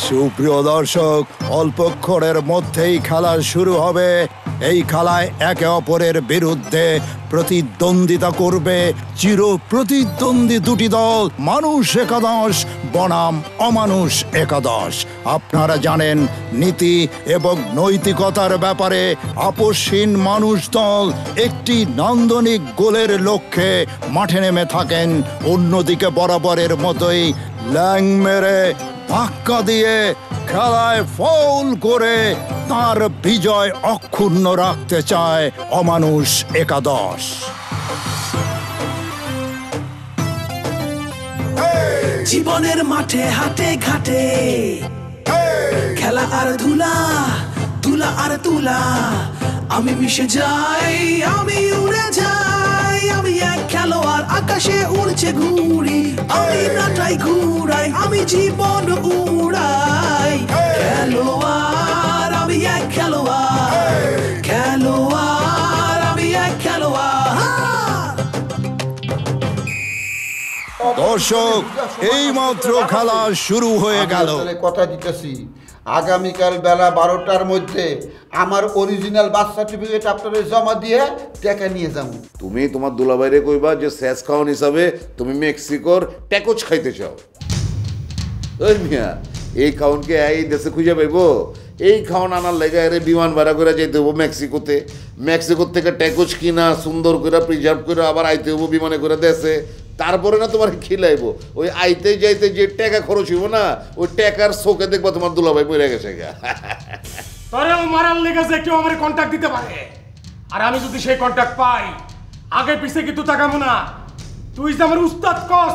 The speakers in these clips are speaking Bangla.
সুপ্রিয় দর্শক, অল্পক্ষণের মধ্যেই খেলা শুরু হবে। এই খেলায় একে অপরের বিরুদ্ধে প্রতিদ্বন্দ্বিতা করবে চির প্রতিদ্বন্দ্বী দুটি দল, মানুষ একাদশ বনাম অমানুষ একাদশ। আপনারা জানেন, নীতি এবং নৈতিকতার ব্যাপারে আপসহীন মানুষ দল একটি নান্দনিক গোলের লক্ষ্যে মাঠে নেমে থাকেন। অন্যদিকে বরাবরের মতোই ল্যাং মেরে ধাক্কা দিয়ে খেলায় ফাউল করে তার বিজয় অক্ষুণ্ণ রাখতে চায় অমানুষ একাদশ। জীবনের মাঠে হাটে ঘাটে খেলা আর ধুলা, ধুলা আর তুলা। আমি মিশে যাই, আমি উড়ে যাই, আমি এক খেলোয়াড় আকাশে উড়ছে ঘুড়ি। আমি নাটাই ঘুরাই, আমি জীবন উড়াই। খেলোয়াড়, আমি এক খেলোয়াড়, খেলোয়াড়, আমি এক খেলোয়াড়। দর্শক, এই মাত্র খেলা শুরু হয়ে গেল। কথা দিতেছি, আগামীকাল বেলা 12টার মধ্যে আমার অরিজিনাল বার্থ সার্টিফিকেট আপনাদের জমা দিয়ে টাকা নিয়ে যাবো। তুমি তোমার দুলাভাইরে কইবা যে শেষ খাওয়ান হিসাবে তুমি মেক্সিকোর ট্যাকোচ খাইতে চাও। ওই মিয়া, এই খাওয়ানকে এই দেশে খুঁজে পাইব? এই খাওয়ান আনার লেগে এর বিমান ভাড়া করে যাইতে হবো মেক্সিকোতে। মেক্সিকোর থেকে ট্যাকোচ কিনা সুন্দর করে প্রিজার্ভ করে আবার আইতে হবো বিমানে করে দেশে। তারপরে না তোমার খিলাইব। ওই আইতে যাইতে যে টাকা খরচ হইব না, ওই টাকার চোখে দেখবা তোমার দুলাভাই পড়ে গেছে। তোরেও মারার লেগেছে কেউ আমার কন্ট্যাক্ট দিতে পারে, আর আমি যদি সেই কন্ট্যাক্ট পাই আগে পিছে কিন্তু তাকাবো না। তুই যে আমার উস্তাদ কস,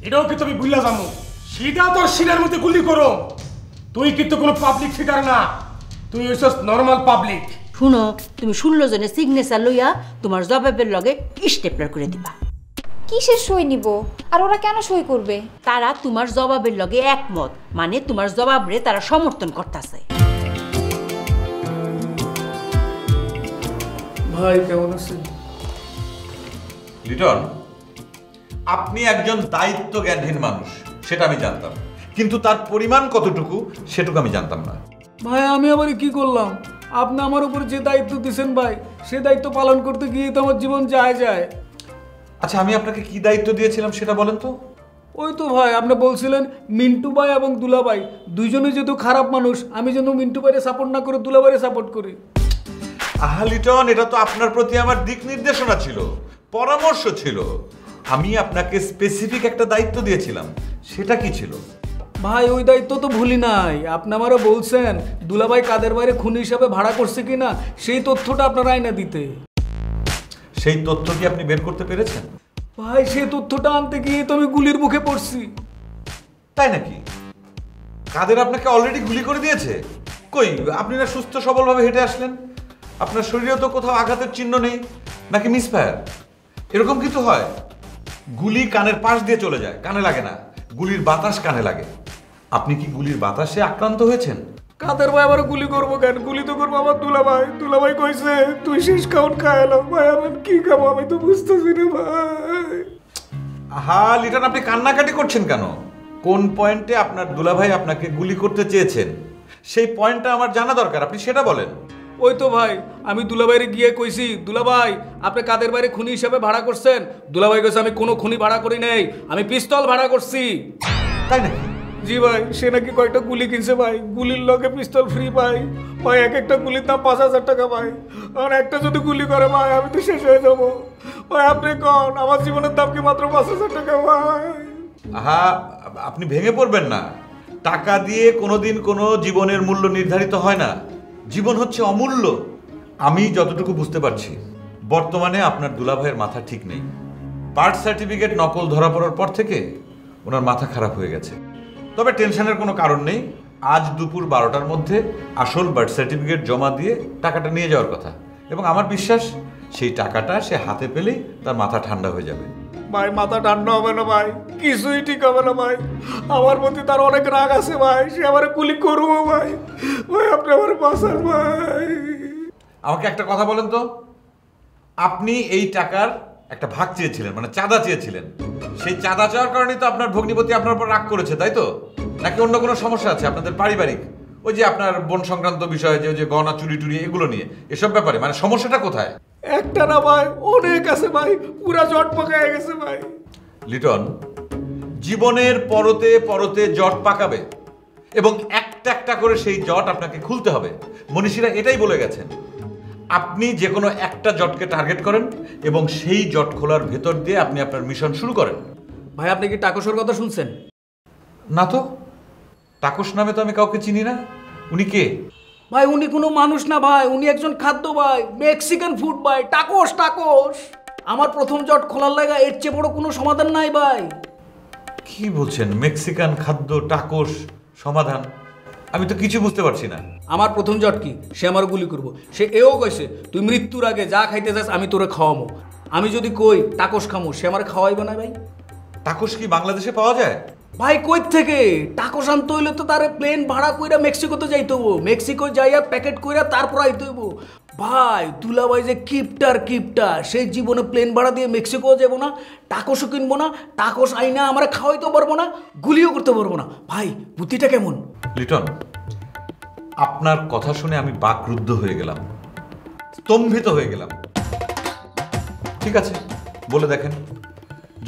এটাও কিন্তু আমি ভুলে যাবো। সিধা তোর সিনার মধ্যে গুলি করো। তুই কিন্তু কোনো পাবলিক ফিগার না, তুই হইছস নরমাল পাবলিক। শুনো, তুমি 16 জনের সিগনেচার লইয়া তোমার জবাবের লগে স্টেপলার করে দিবা। কিসের সই নিব? আর ওরা কেন সই করবে? তারা তোমার জবাবের লগে একমত, মানে তোমার জবাবরে তারা সমর্থন করতেছে। ভাই কেমন আছেন? লিটন, আপনি একজন দায়িত্ব জ্ঞানহীন মানুষ, সেটা আমি জানতাম, কিন্তু তার পরিমাণ কতটুকু সেটুকু আমি জানতাম না। ভাই আমি আবার কি করলাম? আপনি আমার উপর যে দায়িত্ব দিয়েছেন ভাই, সে দায়িত্ব পালন করতে গিয়ে তো আমার জীবন যায়। আচ্ছা, আমি আপনাকে কি দায়িত্ব দিয়েছিলাম সেটা বলেন তো। ওই তো ভাই, আপনি বলছিলেন মিন্টু ভাই এবং দুলা ভাই দুইজনে যেহেতু খারাপ মানুষ, আমি যেন মিন্টু ভাইরে সাপোর্ট না করে দুলা ভাইরে সাপোর্ট করি। আহা লিটন, এটা তো আপনার প্রতি আমার দিক নির্দেশনা ছিল, পরামর্শ ছিল। আমি আপনাকে স্পেসিফিক একটা দায়িত্ব দিয়েছিলাম, সেটা কি ছিল? ভাই ওই দায়িত্ব তো ভুলি নাই। আপনি আমারও বলছেন দুলাভাই কাদের বাইরে খুনি হিসাবে ভাড়া করছে কিনা, সেই তথ্যটা আপনার আয়না দিতে। সেই তথ্য কি আপনি বের করতে পেরেছেন? ভাই সেই তথ্যটা আনতে গিয়ে তো আমি গুলির মুখে পড়ছি। তাই নাকি? কাদের আপনাকে অলরেডি গুলি করে দিয়েছে? কই, আপনি না সুস্থ সবলভাবে হেঁটে আসলেন? আপনার শরীরে তো কোথাও আঘাতের চিহ্ন নেই, নাকি মিসফায়ার? এরকম কিছু হয়? গুলি কানের পাশ দিয়ে চলে যায়, কানে লাগে না, গুলির বাতাস কানে লাগে। আপনি কি গুলির বাতাসে আক্রান্ত হয়েছেন? কাদের ভাই আবার গুলি করবো কেন? গুলি তো করবো আমার দুলাভাই। দুলাভাই কইছে তুই শেষ কাউন্ট খাওয়ালো। ভাই আমি কি খাবো আমি তো বুঝতেছি না ভাই। আহা লিটন, আপনি কান্নাকাটি করছেন কেন? কোন পয়েন্টে আপনার দুলাভাই আপনাকে গুলি করতে চেয়েছেন সেই পয়েন্টটা আমার জানা দরকার, আপনি সেটা বলেন। ওই তো ভাই, আমি দুলাভাইরে গিয়ে কইছি দুলাভাই আপনি কাদের বাইরে খুনি হিসাবে ভাড়া করছেন? দুলাভাই কইছে আমি কোনো খুনি ভাড়া করি নাই, আমি পিস্তল ভাড়া করছি। তাই নাকি? জি ভাই, সে নাকি কয়েকটা গুলি কিনছে ভাই, গুলির লগে পিস্তল ফ্রি ভাই। ভাই এক একটা গুলির দাম 5000 টাকা ভাই। আর একটা যদি গুলি করে ভাই আমি তো শেষ হয়ে যাবো। ভাই আপনি কোন আমার জীবনের দাম কি মাত্র 5000 টাকা ভাই? আহা, আপনি ভেঙে পড়বেন না। টাকা দিয়ে কোনোদিন কোনো জীবনের মূল্য নির্ধারিত হয় না। জীবন হচ্ছে অমূল্য। আমি যতটুকু বুঝতে পারছি, বর্তমানে আপনার দুলাভাইয়ের মাথা ঠিক নেই। বার্থ সার্টিফিকেট নকল ধরা পড়ার পর থেকে ওনার মাথা খারাপ হয়ে গেছে। তবে টেনশনের কোনো কারণ নেই। আজ দুপুর 12টার মধ্যে আসল বার্থ সার্টিফিকেট জমা দিয়ে টাকাটা নিয়ে যাওয়ার কথা, এবং আমার বিশ্বাস সেই টাকাটা সে হাতে পেলেই তার মাথা ঠান্ডা হয়ে যাবে। ভাই মাথা ঠান্ডা হবে না ভাই, কিছুই ঠিক হবে না ভাই। আমার প্রতি তার অনেক রাগ আছে ভাই, সে আমার গুলি করবো ভাই। ভাই আপনি আমার বাঁচান ভাই। আমাকে একটা কথা বলেন তো, আপনি এই টাকার একটা ভাগ চেয়েছিলেন, মানে চাঁদা চেয়েছিলেন। সেই চাঁদা চাওয়ার কারণেই তো আপনার ভগ্নিপতি আপনার উপর রাগ করেছে, তাই তো? নাকি অন্য কোনো সমস্যা আছে আপনাদের পারিবারিক? ওই যে আপনার বোন সংক্রান্ত বিষয়, যে ওই যে গহনা চুরি টুরি এগুলো নিয়ে, এসব ব্যাপারে মানে সমস্যাটা কোথায়? একটা না ভাই, অনেক আছে ভাই, পুরা জট পাকায় গেছে ভাই। লিটন, জীবনের পরতে পরতে জট পাকাবে এবং একটা একটা করে সেই জট আপনাকে খুলতে হবে। মনীষীরা এটাই বলে গেছেন। আপনি যে কোনো একটা জটকে টার্গেট করেন এবং সেই জট খোলার ভেতর দিয়ে আপনি আপনার মিশন শুরু করেন। ভাই আপনি কি টাকসের কথা শুনছেন? না তো, টাকস নামে তো আমি কাউকে চিনি না। উনি কে? ভাই উনি কোনো মানুষ না ভাই, উনি একজন খাদ্য ভাই, মেক্সিকান ফুড ভাই, টাকস টাকস। আমার প্রথম জট খোলার লাগা এর চেয়ে বড় কোনো সমাধান নাই ভাই। কি বলছেন? মেক্সিকান খাদ্য, টাকস, সমাধান? আমি তো কিছু বুঝতে পারছি না। আমার প্রথম জট কি? সে আমার গুলি করবো। সে এও কইছে তুই মৃত্যুর আগে যা খাইতে যাস আমি তোরে খাওয়াবো। আমি যদি কই টাকস খামো, সে আমার খাওয়াইবে না ভাই। টাকস কি বাংলাদেশে পাওয়া যায়? ভাই কই থেকে টাকস আনতে হইলে তো তারে প্লেন ভাড়া কইরা মেক্সিকোতে যাইতে হবো, মেক্সিকো যাইয়া প্যাকেট কইরা তারপর আইতে হইব। ভাই দুলাভাই যে কিপটার, সেই জীবনে প্লেন ভাড়া দিয়ে মেক্সিকো যাবো না, টাকসও কিনবো না, টাকস আইনা আমরা খাওয়াইতে পারবো না, গুলিও করতে পারবো না। ভাই বুদ্ধিটা কেমন? লিটন, আপনার কথা শুনে আমি বাকরুদ্ধ হয়ে গেলাম, স্তম্ভিত হয়ে গেলাম। ঠিক আছে, বলে দেখেন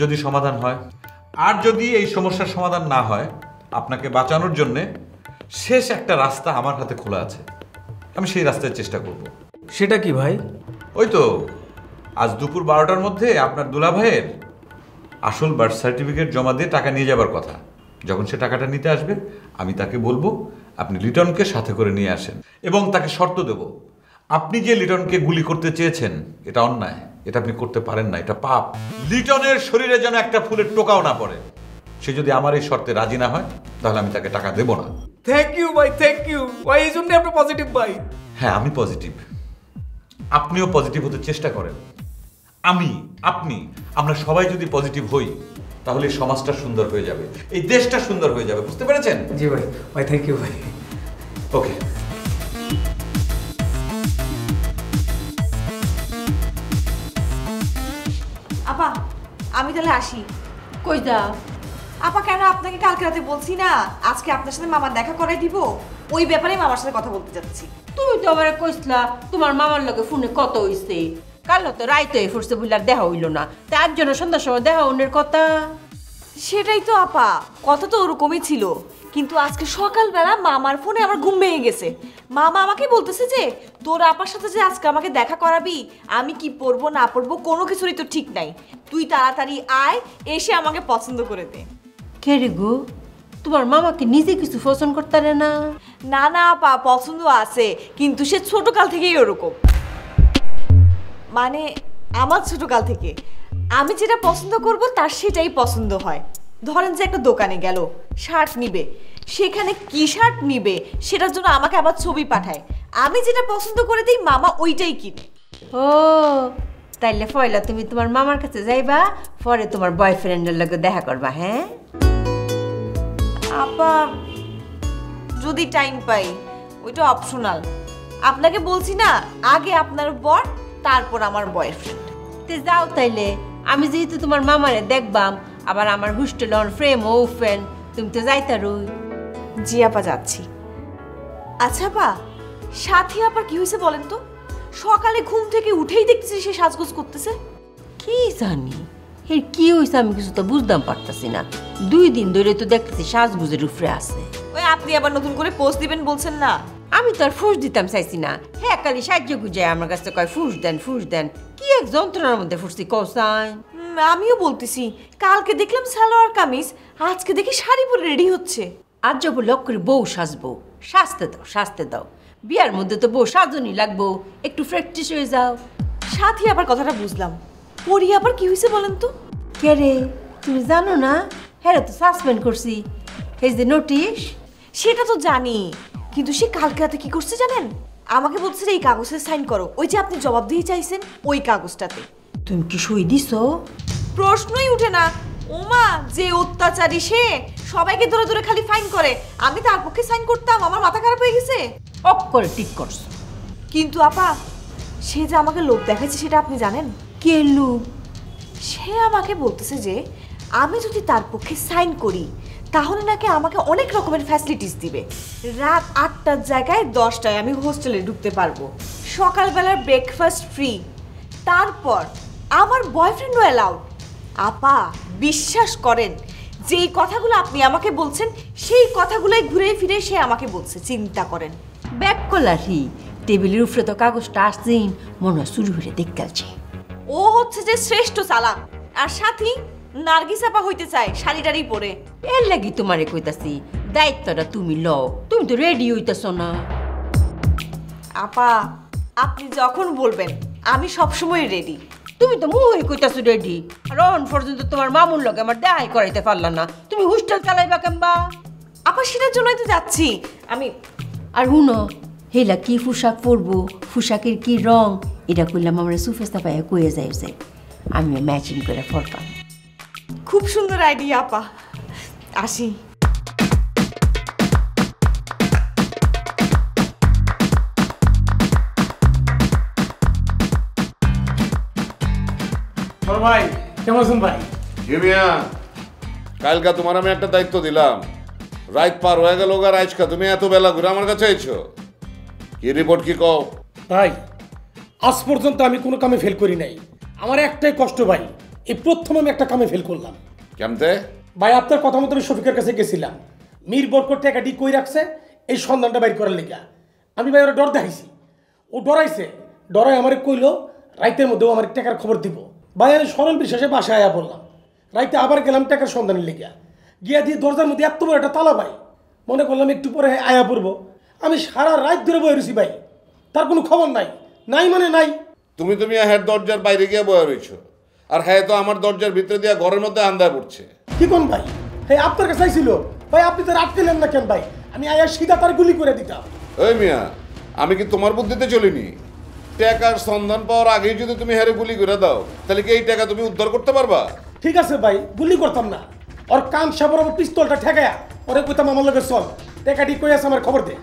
যদি সমাধান হয়। আর যদি এই সমস্যার সমাধান না হয়, আপনাকে বাঁচানোর জন্যে শেষ একটা রাস্তা আমার হাতে খোলা আছে। আমি সেই রাস্তায় চেষ্টা করব। সেটা কি ভাই? ওই তো আজ দুপুর 12টার মধ্যে আপনার দুলাভাইয়ের আসল বার্থ সার্টিফিকেট জমা দিয়ে টাকা নিয়ে যাবার কথা। যখন সে টাকাটা নিতে আসবে, আমি তাকে বলবো আপনি লিটনকে সাথে করে নিয়ে আসেন, এবং তাকে শর্ত দেব, আপনি যে লিটনকে গুলি করতে চেয়েছেন এটা অন্যায়, এটা আপনি করতে পারেন না, এটা পাপ। লিটনের শরীরে যেন একটা ফুলের টোকাও না পড়ে। সে যদি আমার এই শর্তে রাজি না হয়, তাহলে আমি তাকে টাকা দেব না। থ্যাংক ইউ ভাই, থ্যাংক ইউ ভাই, এই জন্য আপনি পজিটিভ ভাই। হ্যাঁ, আমি পজিটিভ, আপনিও পজিটিভ হতে চেষ্টা করেন। আমরা সবাই যদি পজিটিভ হই, তাহলে এই সমাজটা সুন্দর হয়ে যাবে, এই দেশটা সুন্দর হয়ে যাবে। বুঝতে পেরেছেন? জি ভাই, ভাই থ্যাংক ইউ ভাই। ওকে। আপা আমি তাহলে আসি। কই যাও? আপা কেন আপনাকে কালকে রাতে বলছি না আজকে আপনার সাথে মামার দেখা করাই দিব, ওই ব্যাপারে মামার সাথে কথা বলতে যাচ্ছি। তুমি তো আবার কইসলা তোমার মামার লগে ফোনে কত হইছে, কাল তো রাইতে ফুরছে বুলার দেখা হইল না, তা একজনের সন্ধ্যার সময় দেখা অন্যের কথা। সেটাই তো আপা, কথা তো ওরকমই ছিল, কিন্তু আজকে সকালবেলা মামার ফোনে আমার ঘুম ভেঙে গেছে। মামা আমাকে বলতেছে যে তোর আপার সাথে যে আজকে আমাকে দেখা করাবি, আমি কি পড়বো না পড়বো কোনো কিছুরই তো ঠিক নাই, তুই তাড়াতাড়ি আয়, এসে আমাকে পছন্দ করে দে। কে রে গো, তোমার মামাকে নিজে কিছু পছন্দ করতে না? না না আপা, পছন্দ আছে, কিন্তু সে ছোটকাল থেকেই ওরকম। মানে আমার ছোটকাল থেকে আমি যেটা পছন্দ করব তার সেটাই পছন্দ হয়। ধরেন যে একটা দোকানে গেল, শার্ট নিবে, সেখানে কি শার্ট নিবে সেটার জন্য আমাকে আবার ছবি পাঠায়, আমি যেটা পছন্দ করে দিই মামা ওইটাই কিনে। ও তাইলে পয়লা তুমি তোমার মামার কাছে যাইবা, পরে তোমার বয়ফ্রেন্ডের লগে দেখা করবা। হ্যাঁ আপা যদি টাইম পাই, ওইটা অপশনাল। আপনাকে বলছি না, আগে আপনার বর তারপর আমার বয়ফ্রেন্ড। তে যাও তাইলে, আমি যেহেতু তোমার মামারে দেখবাম, আবার আমার হোস্টেল অন ফ্রেম ওপেন, তুমি তো যাইতারুই। জি আপা যাচ্ছি। আচ্ছা আপা, সাথী আপার কি হয়েছে বলেন তো? সকালে ঘুম থেকে উঠেই দেখতেছি সে সাজগোজ করতেছে। কি জানি এর কি হয়েছে, আমি কিছু তো বুঝতাম পারতাছি না। 2 দিন ধরে তো দেখতেছি সাজগুজের উপরে আছে। ওই আপনি আবার নতুন করে পোস্ট দিবেন বলছেন না? আমি তো আর ফুস দিতাম চাইছি না। হ্যাঁ খালি সাহায্য গুজায় আমার কাছে কয় ফুস দেন। কি এক যন্ত্রণার মধ্যে ফুসছি কৌসাই। আমিও বলতেছি, কালকে দেখলাম সালোয়ার কামিজ, আজকে দেখি শাড়ি পরে রেডি হচ্ছে। আজ যাবো লক করে বউ সাজবো, সাজতে দাও। বিয়ার মধ্যে তো বউ সাজনই লাগবো, একটু প্র্যাকটিস হয়ে যাও। সাথী আবার কথাটা বুঝলাম, পরি আবার কি হয়েছে বলেন তো? কে রে, তুমি জানো না? হ্যাঁ তো সাসপেন্ড করছি, এই যে নোটিশ। সেটা তো জানি, কিন্তু সে কালকে রাতে কি করছে জানেন? আমাকে বলছে এই কাগজে সাইন করো, ওই যে আপনি জবাব দিয়ে চাইছেন ওই কাগজটাতে। তুমি কি সই দিছো? প্রশ্নই উঠে না। ওমা যে অত্যাচারী সে, সবাইকে ধরে ধরে খালি ফাইন করে, আমি তার পক্ষে সাইন করতাম, আমার মাথা খারাপ হয়ে গেছে। অফ করে ঠিক করছো। কিন্তু আপা, সে যে আমাকে লোভ দেখাচ্ছে সেটা আপনি জানেন? কে লোভ? সে আমাকে বলতেছে যে আমি যদি তার পক্ষে সাইন করি তাহলে নাকি আমাকে অনেক রকমের ফ্যাসিলিটিস দিবে। রাত 8টার জায়গায় 10টায় আমি হোস্টেলে ঢুকতে পারবো, সকালবেলার ব্রেকফাস্ট ফ্রি, তারপর আমার বয়ফ্রেন্ডও অ্যালাউড। আপা বিশ্বাস করেন, যেই কথাগুলো আপনি আমাকে বলছেন সেই কথাগুলোই ঘুরে ফিরে সে আমাকে বলছে। চিন্তা করেন। ব্যাক কলারি টেবিলের উপরে তো কাগজটা আসছেন, মনে হয় শুরু হলে দেখতেছে। ও হচ্ছে যে শ্রেষ্ঠ চালাক, আর সাথী নার্গিস আপা হইতে চায় শাড়িটারি পরে। এর লাগি তোমারে কইতাছি দায়িত্বটা তুমি লও, তুমি তো রেডি হইতাছ না। আপা আপনি যখন বলবেন আমি সবসময় রেডি। তুমি তো মুহই কইতাছো রেডি, আর অন পর্যন্ত তোমার মামুর লগে আমার দেখাই করাইতে পারলা না। তুমি হোস্টেল চালাইবা কেমবা? আপা সেটার জন্যই তো যাচ্ছি আমি। আর হুনো হেলা কি পোশাক পরবো, পোশাকের কি রং, এটা করলাম আমরা সুফেস্তা পায়ে কয়ে যাই, আমিও ম্যাচিং করে ফরকাম। খুব সুন্দর আইডিয়া আপা, আসি। ভাই কেমন আছেন ভাই? মিয়া কালকা তোমার আমি একটা দায়িত্ব দিলাম, রাত পার হয়ে গেল, আর আজকা তুমি এত বেলা ঘুরে আমার কাছে আইছো, কি রিপোর্ট কি কও? ভাই আজ পর্যন্ত আমি কোনো কামে ফেল করি নাই, আমার একটাই কষ্ট ভাই, এই প্রথম আমি একটা কামে ফেল করলাম। কেমতে? ভাই আপনার কথা মতো আমি শফিকের কাছে গেছিলাম, মীর বরকত টাকাটি কই রাখছে এই সন্ধানটা বাইর করার লেগা। আমি ভাই ওরা ডর দেখাইছি, ও ডরাইছে, ডরাই আমার কইলো রাইতের মধ্যেও আমার টাকার খবর দিব। ভাই আমি সরল বিশ্বাসে বাসায় আয়া বললাম, রাইতে আবার গেলাম টাকার সন্ধানের লেগা, গিয়া দিয়ে দরজার মধ্যে এত বড় একটা তালা ভাই, মনে করলাম একটু পরে আয়া পড়বো। আমি সারা রাত ধরে বয়ে রয়েছি ভাই, তার কোনো খবর নাই, নাই মানে নাই। তুমি হ্যাঁ দরজার বাইরে গিয়ে বয়ে রয়েছো, আর হ্যাঁ তো আমার দরজার ভিতরে দিয়া ঘরের মধ্যে আন্দায় পড়ছে। কি কোন ভাই? হ্যাঁ আপনার কাছে চাইছিল ভাই, আপনি তো আটকেলেন না কেন ভাই? আমি আয়া সিধা তার গুলি করে দিতাম। ওই মিয়া আমি কি তোমার বুদ্ধিতে চলিনি? টাকার সন্ধান পাওয়ার আগেই যদি তুমি হ্যারে গুলি করে দাও, তাহলে কি এই টাকা তুমি উদ্ধার করতে পারবা? ঠিক আছে ভাই, গুলি করতাম না, ওর কান সাবর আমার পিস্তলটা ঠেকায়া ওরে কইতাম আমার লগে চল, টাকাটি কই আছে আমার খবর দে।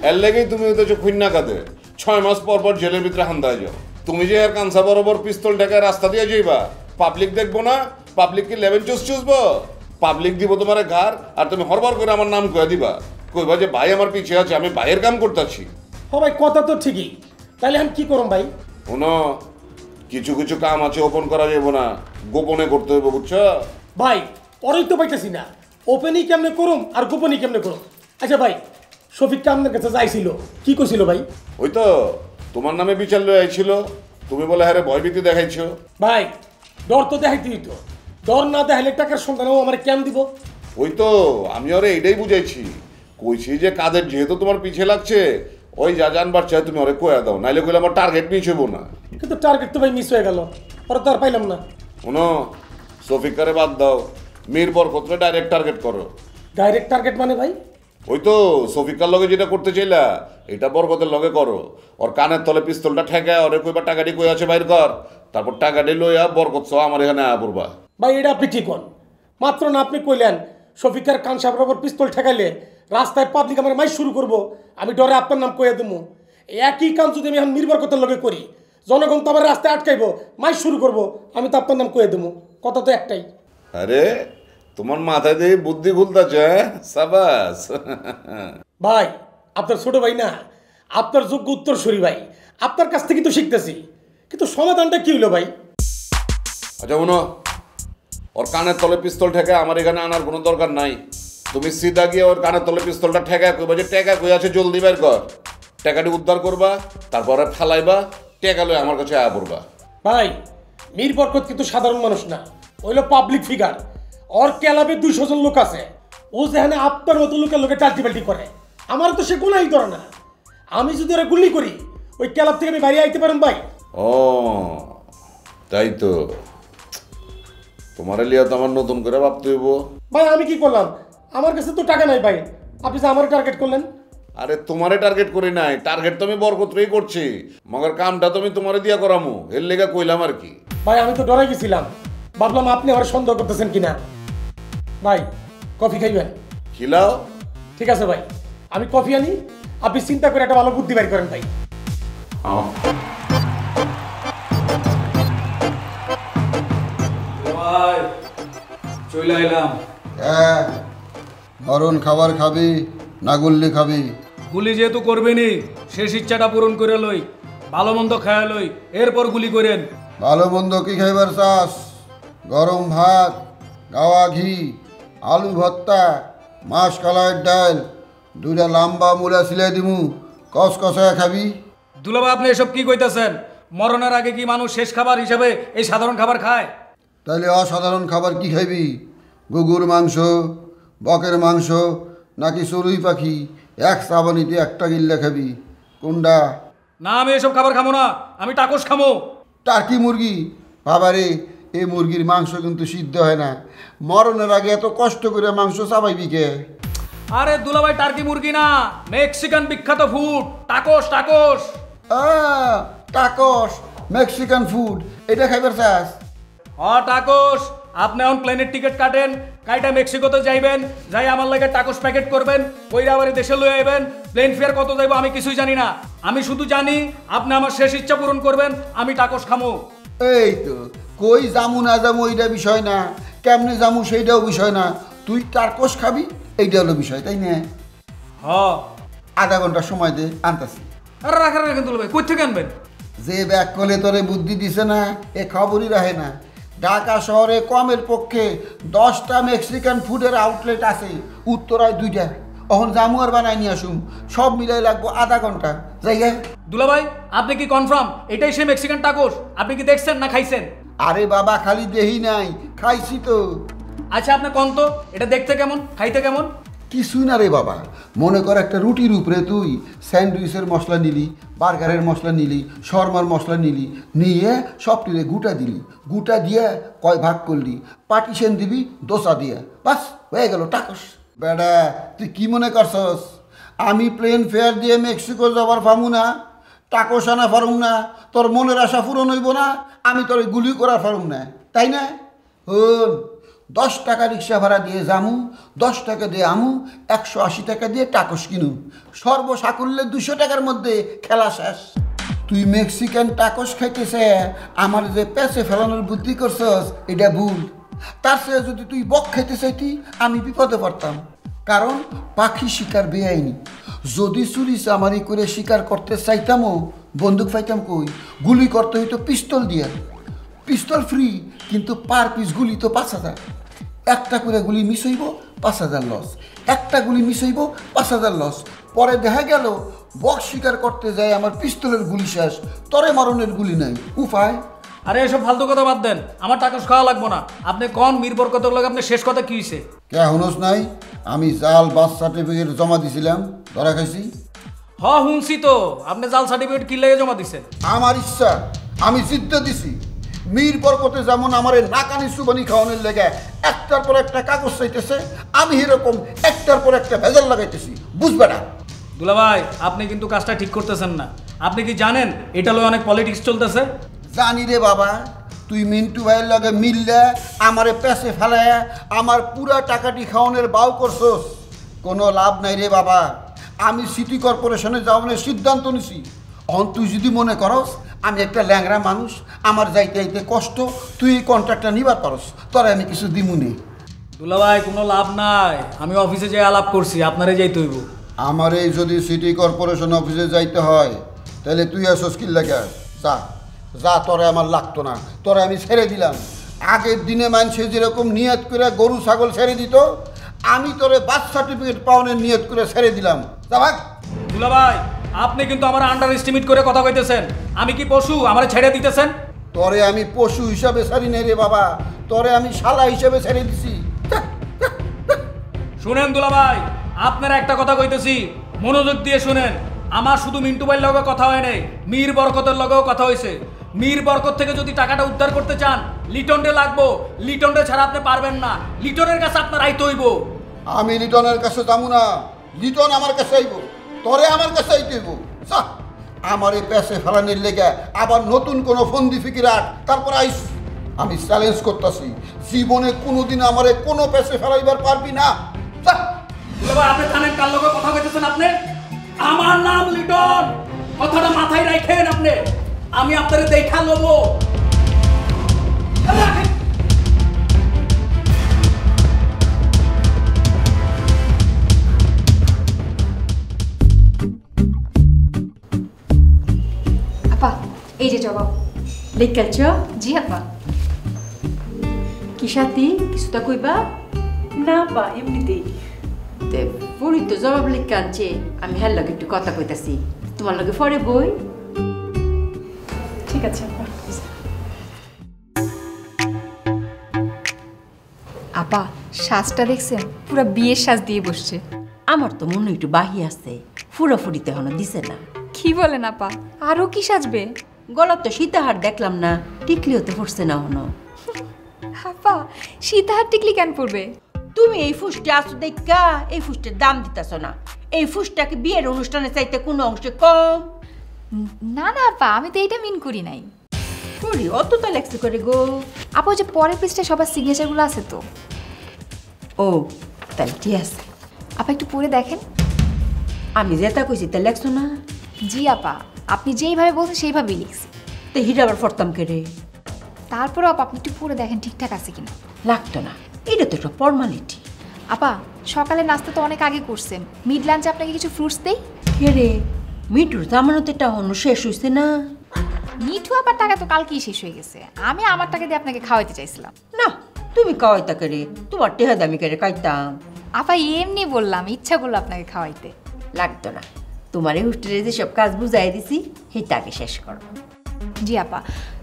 এর লেগেই তুমি হইতেছো খুন্না কাঁদে, 6 মাস পর পর জেলের ভিতরে হান্দায় যাও। তুমি যে এর কানসা বরাবর পিস্তল ঠেকায় রাস্তা দিয়ে যাইবা, পাবলিক দেখবো না? পাবলিক কি লেভেল চুষবো? পাবলিক দিব তোমার ঘর, আর তুমি হরবার করে আমার নাম কয়ে দিবা, কইবা যে ভাই আমার পিছে আছে, আমি ভাইয়ের কাম করতেছি। ও ভাই কথা তো ঠিকই, তাহলে আমি কি করুম ভাই? শোনো, কিছু কিছু কাম আছে ওপেন করা যাবো না, গোপনে করতে হবে, বুঝছো ভাই? পরেই তো পাইতেছি না, ওপেনই কেমনে করুম আর গোপনই কেমনে করুম? আচ্ছা ভাই, শফিক আপনার কাছে যাইছিল, কি কইছিল ভাই? ওই তো তোমার নামে বিচার লয়ে আইছিল, তুমি বলে হ্যাঁ ভয়ভীতি দেখাইছো। ভাই ডর তো দেখাইতে হইতো, ডর না দেখাইলে টাকার সন্ধানও আমার কেন দিব? ওই তো আমি ওরে এইটাই বুঝাইছি, কইছি যে কাদের যেহেতু তোমার পিছে লাগছে, ওই যা জানবার চাই তুমি ওরে কয়ে দাও, নাইলে কইলে আমার টার্গেট মিস হইব না। কিন্তু টার্গেট তো ভাই মিস হয়ে গেল, ওরা তো আর পাইলাম না। শোনো, শফিকারে বাদ দাও, মীর বরকতরে ডাইরেক্ট টার্গেট করো। ডাইরেক্ট টার্গেট মানে ভাই? ওই তো শফিকার লগে যেটা করতে চাইলা, এটা বরকতের লগে করো। ওর কানের তলে পিস্তলটা ঠেকায় ওরে কইবা টাকাটি কই আছে বাইর কর, তারপর টাকাটি লইয়া বরকত সহ আমার এখানে আয়া পড়বা। ভাই এটা আপনি ঠিক হন, মাত্র না আপনি কইলেন শফিকার কান সাবর ওপর পিস্তল ঠেকাইলে রাস্তায় পাবলিক আমার মাইক শুরু করবো, আমি ডরে আপনার নাম কইয়া দেবো। একই কাম যদি আমি এখন নির্ভর করতে লগে করি, জনগণ তো আমার রাস্তায় আটকাইবো, মাইক শুরু করবো, আমি তো আপনার নাম কইয়া দেবো। কথা তো একটাই। আরে তোমার মাথায় দিয়ে বুদ্ধি খুলতেছে, সাবাস। ভাই আপনার ছোট ভাই না, আপনার যোগ্য উত্তরসূরি ভাই, আপনার কাছ থেকে তো শিখতেছি, কিন্তু সমাধানটা কি হইলো ভাই? আচ্ছা শুনো, ওর কানের তলে পিস্তল ঠেকায় আমার এখানে আনার কোনো দরকার নাই। তুমি সিধা গিয়ে ওর কানের তলে পিস্তলটা ঠেকায় কইবা যে টাকা কই আছে জলদি বের কর, টাকাটি উদ্ধার করবা, তারপরে ফালাইবা, টাকা লয়ে আমার কাছে আয়া পড়বা। ভাই মীর বরকত কিন্তু সাধারণ মানুষ না, হইলো পাবলিক ফিগার, ওর ক্লাবে 200 জন লোক আছে, ও যেখানে আপনার মতো লোকের লোকে টাল্টি পাল্টি করে, আমার তো সে গুনাই করে না। আমি যদি ওরা গুলি করি, ওই ক্লাব থেকে আমি বাইরে আইতে পারেন ভাই? ও তাই তো, তোমার লিয়া তো আমার নতুন করে ভাবতে হইব। ভাই আমি কি করলাম? আমার কাছে তো টাকা নাই ভাই, আপনি যে আমার টার্গেট করলেন। আরে তোমারে টার্গেট করি নাই, টার্গেট তো আমি বরকতরেই করছি, মগর কামটা তুমি তোমারে দিয়া করামু, এর লেগা কইলাম আর কি। ভাই আমি তো ডরাই গেছিলাম, ভাবলাম আপনি আমার সন্দেহ করতেছেন কিনা। ভাই কফি খাইবেন? খিলাও। ঠিক আছে ভাই, আমি কফি আনি, আপনি চিন্তা করে একটা ভালো বুদ্ধি বের করেন ভাই। ভাই চলে আইলাম। হ্যাঁ মরণ খাবার খাবি না গুল্লি খাবি? গুলি যেহেতু করবেনি শেষ ইচ্ছাটা পূরণ করে লই, ভালো মন্দ খায়া লই, এরপর গুলি করেন। ভালো মন্দ কি খাইবার চাস? গরম ভাত, গাওয়া ঘি, আলু ভর্তা, মাছ কালাইয়ের ডাল, দুইটা লাম্বা মূলা সিলাই দিমু, কস কষায় খাবি? দুলাভাই আপনি এসব কি কইতাছেন? মরণের আগে কি মানুষ শেষ খাবার হিসাবে এই সাধারণ খাবার খায়? তাহলে অসাধারণ খাবার কি খাইবি? গুগুর মাংস, বকের মাংস নাকি চড়ুই পাখি এক চাবানিতে একটা গিল্লা খাবি? কোনটা? না, আমি এসব খাবার খামো না, আমি টাকোস খামো। টার্কি মুরগি? বাবারে, এই মুরগির মাংস কিন্তু সিদ্ধ হয় না। মরণের আগে এত কষ্ট করে মাংস চাবাইবি কে? আরে দুলাভাই, টার্কি মুরগি না, মেক্সিকান বিখ্যাত food tacos. Tacos tacos, Mexican food, এটা খাইবার চাস? টাকোস। আপনি এখন প্লেনের টিকিট কাটেন, কাইটা মেক্সিকোতে যাইবেন, যাই আমার লাগে টাকোস প্যাকেট করবেন, কইরা আবার দেশে লয়ে আইবেন। প্লেন ফেয়ার কত যাইব আমি কিছুই জানি না, আমি শুধু জানি আপনি আমার শেষ ইচ্ছা পূরণ করবেন, আমি টাকোস খামো। এই তো, কই জামু না জামু এইটা বিষয় না, কেমনে জামু সেইটাও বিষয় না, তুই টাকোস খাবি এইটা হলো বিষয়, তাই না? আধা ঘন্টা সময় দে, আনতাছি। আরে রাখেন দুলাভাই, কই থেকে আনবেন? যে ব্যাগ কলে তোরে বুদ্ধি দিছে না, এ খবরই রাখে না। ঢাকা শহরে কমের পক্ষে 10টা মেক্সিকান ফুডের আউটলেট আছে, উত্তরায় 2টা। এখন জামু আর বানাই নিয়ে আসুম, সব মিলাই লাগবো আধা ঘন্টা। যাইয়া দুলাভাই, আপনি কি কনফার্ম এটাই সে মেক্সিকান টাকোস? আপনি কি দেখছেন না খাইছেন? আরে বাবা, খালি দেহি নাই, খাইছি তো। আচ্ছা আপনি কোন তো, এটা দেখতে কেমন, খাইতে কেমন? কিছুই না রে বাবা, মনে কর একটা রুটির উপরে তুই স্যান্ডউইচের মশলা নিলি, বার্গারের মশলা নিলি, শর্মার মশলা নিলি, নিয়ে সবটিরে গুটা দিলি, গুটা দিয়ে কয় ভাগ করলি, পার্টিশন দিবি দোসা দিয়ে, বাস হয়ে গেল টাকোস। বেড়া, তুই কি মনে করছস আমি প্লেন ফেয়ার দিয়ে মেক্সিকো যাবার পামু না, টাকোস আনা পারুম না, তোর মনের আশা পূরণ হইব না, আমি তোর গুলি করা পারুম না, তাই না? 10 টাকা রিক্সা ভাড়া দিয়ে যামু, 10 টাকা দিয়ে আমু, 180 টাকা দিয়ে টাকোস কিনু, সর্বসাকুল্যে 200 টাকার মধ্যে খেলা শেষ। তুই মেক্সিকান টাকোস খাইতেছে আমার যে পেছে ফেলানোর বুদ্ধি করছস এটা ভুল। তার চেয়ে যদি তুই বক খাইতে চাইতি আমি বিপদে পড়তাম, কারণ পাখি শিকার বেআইনি। যদি চুরি চামারি করে শিকার করতে চাইতামও বন্দুক পাইতাম কই, গুলি করতে হইতো পিস্তল দিয়ে। পিস্তল ফ্রি, কিন্তু পার পিস গুলি তো 5000। একটা করে গুলি মিস হইব 5000 লস, একটা গুলি মিস হইব 5000 লস। পরে দেখা গেল বক্স শিকার করতে যায় আমার পিস্তলের গুলি শেষ, তরে মারণের গুলি নাই, উপায়? আরে এসব ফালতু কথা বাদ দেন, আমার টাকোস খাওয়া লাগবো না। আপনি কোন মিরবর কত লাগে, আপনি শেষ কথা কি হইছে? কে হুনস নাই আমি জাল বার্থ সার্টিফিকেট জমা দিছিলাম, ধরা খাইছি? শুনছি তো, আপনি জাল সার্টিফিকেট কি লাগে জমা দিছেন? আমার ইচ্ছা, আমি জিদ্দ দিছি মীর বরকতে যেমন আমারে নাকানি সুবানি খাওয়ানোর লেগে একটার পর একটা কাগজ চাইতেছে, আমি এরকম একটার পর একটা ভেজাল লাগাইতেছি, বুঝবে না? দুলাভাই, আপনি কিন্তু কাজটা ঠিক করতেছেন না। আপনি কি জানেন এটা লয় অনেক পলিটিক্স চলতেছে? জানি রে বাবা, তুই মিন্টু ভাইয়ের লগে মিললে আমারে পেছে ফেলায় আমার পুরা টাকাটি খাওয়ানোর বাউ করছস, কোনো লাভ নাই রে বাবা। আমি সিটি কর্পোরেশনে যাওয়ানোর সিদ্ধান্ত নিছি। এখন তুই যদি মনে করস আমি একটা ল্যাংরা মানুষ, আমার যাইতে যাইতে কষ্ট, তুই এই কন্ট্রাক্টটা নিবার পারস, তোরা আমি কিছু দিমুনি। দুলাভাই, কোনো লাভ নাই, আমি অফিসে যাই আলাপ করছি, আপনারে যাইতে হইব। আমার এই যদি সিটি কর্পোরেশন অফিসে যাইতে হয় তাহলে তুই আসস কি লাগে? যা যা, তোরে আমার লাগতো না, তোরে আমি ছেড়ে দিলাম। আগের দিনে মানুষে যেরকম নিয়ত করে গরু ছাগল ছেড়ে দিত, আমি তোরে বার্থ সার্টিফিকেট পাওয়ানোর নিয়ত করে ছেড়ে দিলাম। যা ভাগ। দুলাভাই, আপনি কিন্তু আমার আন্ডার এস্টিমেট করে কথা কইতেছেন। আমি কি পশু আমার ছেড়ে দিতেছেন? তোরে আমি পশু হিসাবে ছাড়ি নাই রে বাবা, তোরে আমি শালা হিসাবে ছেড়ে দিছি। শুনেন দুলাভাই, আপনারা একটা কথা কইতেছি, মনোযোগ দিয়ে শুনেন। আমার শুধু মিন্টু ভাইয়ের লগে কথা হয় নাই, মীর বরকতের লগেও কথা হয়েছে। মীর বরকত থেকে যদি টাকাটা উদ্ধার করতে চান, লিটনডে লাগবো। লিটনডে ছাড়া আপনি পারবেন না, লিটনের কাছে আপনার আইতে হইব। আমি লিটনের কাছে যাবো না, লিটন আমার কাছে আইব, তোরে আমার কাছে আইতে হইব। আমার এই পেছে ফেলানির লেগে আবার নতুন কোনো ফন্দি ফিকির আট, তারপর আইস। আমি চ্যালেঞ্জ করতেছি, জীবনে কোনোদিন আমারে কোনো পেছে ফেলাইবার পারবি না। আপনি জানেন কার লগে কথা কইতেছেন? আপনি, আমার নাম লিটন, কথাটা মাথায় রাখেন। আপনি, আমি আপনারে দেখা লবো। এই যে জবাব। লিখালছ জি আপা। কি সাথী কিছুটা কইবা? না পা এমনিতেই। তে পুরি তো জবাব লিখে আনছে, আমি হ্যার লগে একটু কথা কইতাছি, তোমার লগে পরে বই। ঠিক আছে আপা। আপা সাজটা দেখছেন, পুরো বিয়ের সাজ দিয়ে বসছে। আমার তো মনে একটু বাহি আছে, ফুরাফুরিতে এখনো দিছে না। কি বলেন আপা, আরো কি সাজবে? গলার তো সীতাহার দেখলাম না, টিকলিও তো পড়ছে না এখনো। আপা সীতাহার টিকলি কেন পরবে? তুমি এই ফুসটা আসো দেখা এই ফুসটার দাম দিতেছ না। এই ফুসটাকে বিয়ের অনুষ্ঠানে চাইতে কোনো অংশে কম? না না আপা, আমি তো এইটা মিন করি নাই। করি অত তো লেখছে করে গো। আপা যে পরের পৃষ্ঠায় সবার সিগনেচারগুলো আছে তো। ও তাহলে ঠিক আছে, আপা একটু পরে দেখেন। আমি যেটা কইছি তা লেখছো না? জি আপা, আপনি যেইভাবে বলছেন সেইভাবেই লিখছি। তো হিরা আবার ফরতাম কেড়ে। তারপরেও আপা আপনি একটু পরে দেখেন ঠিকঠাক আছে কিনা। লাগতো না, এটা তো একটা ফর্মালিটি। আপা সকালে নাস্তা তো অনেক আগে করছেন, মিড লাঞ্চে আপনাকে কিছু ফ্রুটস দেই। কে রে, মিটুর জামানতে এটা হনো শেষ হইছে না? মিঠু আবার টাকা তো কালকেই শেষ হয়ে গেছে, আমি আমার টাকা দিয়ে আপনাকে খাওয়াইতে চাইছিলাম। না তুমি কাওয়াইতা কেড়ে, তোমার টেহা দামি কেড়ে কাইতাম। আপা এমনি বললাম, ইচ্ছা করলো আপনাকে খাওয়াইতে। লাগতো না, তোমার এই হোস্টেলে যেসব কাজ বুঝাই দিছি সেইটা আগে শেষ করো। জি আপা,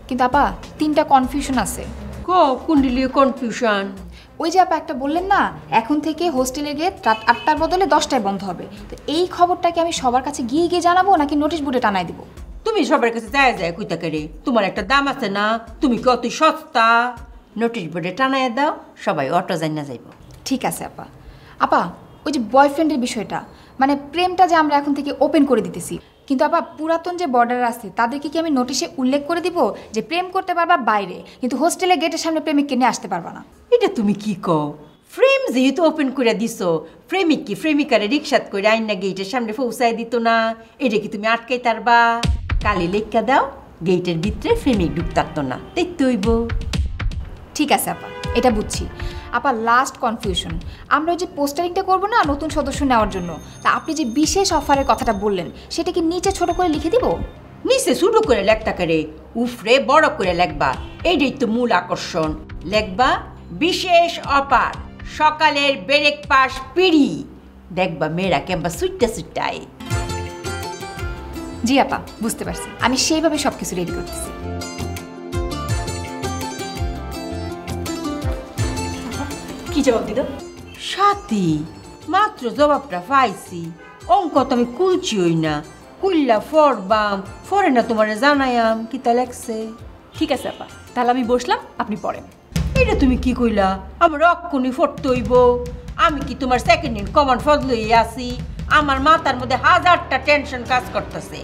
কিন্তু আপা 3টা কনফিউশন আছে। কুন্ডিলীয় কনফিউশন? ওই যে আপা একটা বললেন না এখন থেকে হোস্টেলে গেট রাত 8টার বদলে 10টায় বন্ধ হবে, তো এই খবরটা কি আমি সবার কাছে গিয়ে গিয়ে জানাবো নাকি নোটিশ বোর্ডে টানাই দিব? তুমি সবার কাছে যায় যায় কইতা কেড়ে, তোমার একটা দাম আছে না, তুমি কি অত সস্তা? নোটিশ বোর্ডে টানায় দাও, সবাই অটো জানা যাইব। ঠিক আছে আপা। আপা ওই যে বয়ফ্রেন্ডের বিষয়টা, মানে প্রেমটা যে আমরা এখন থেকে ওপেন করে দিতেছি, কিন্তু আপা পুরাতন যে বর্ডার আছে তাদেরকে কি আমি নোটিশে উল্লেখ করে দিব যে প্রেম করতে পারবা বাইরে, কিন্তু হোস্টেলে গেটের সামনে প্রেমিককে নিয়ে আসতে পারবা না? এটা তুমি কি কও? ফ্রেম যেহেতু ওপেন করে দিছো, প্রেমিক কি প্রেমিকারে রিক্সাত করে আইনা গেটের সামনে পৌঁছাই দিত না? এটা কি তুমি আটকাই তারবা? কালি লেখা দাও, গেটের ভিতরে প্রেমিক ঢুকতারতো না, দেখতে হইব। ঠিক আছে আপা, এটা বুঝছি। আপা লাস্ট কনফিউশন, আমরা ওই যে পোস্টারিংটা করবো না নতুন সদস্য নেওয়ার জন্য, তা আপনি যে বিশেষ অফারের কথাটা বললেন সেটা কি নিচে ছোট করে লিখে দিব? নিচে ছোট করে লেখতা করে, উফরে বড় করে লেখবা, এইটাই তো মূল আকর্ষণ। লেখবা বিশেষ অফার, সকালের ব্রেকফাস্ট পিড়ি, দেখবা মেয়েরা কেমবা সুট্টা সুট্টাই। জি আপা বুঝতে পারছি, আমি সেইভাবে সব কিছু রেডি করতেছি। কি জবাব দিল? সাথী মাত্র জবাবটা পাইছি, অঙ্ক তো আমি কুলছি ওই না, কুল্লা ফরবাম ফরে না তোমার জানায়াম কি তা লেখছে। ঠিক আছে আপা, তাহলে আমি বসলাম, আপনি পড়েন। এটা তুমি কি কইলা? আমার অক্ষণি ফরতে হইব? আমি কি তোমার সেকেন্ড ইন কমন ফদ লইয়া আছি? আমার মাথার মধ্যে হাজারটা টেনশন কাজ করতেছে।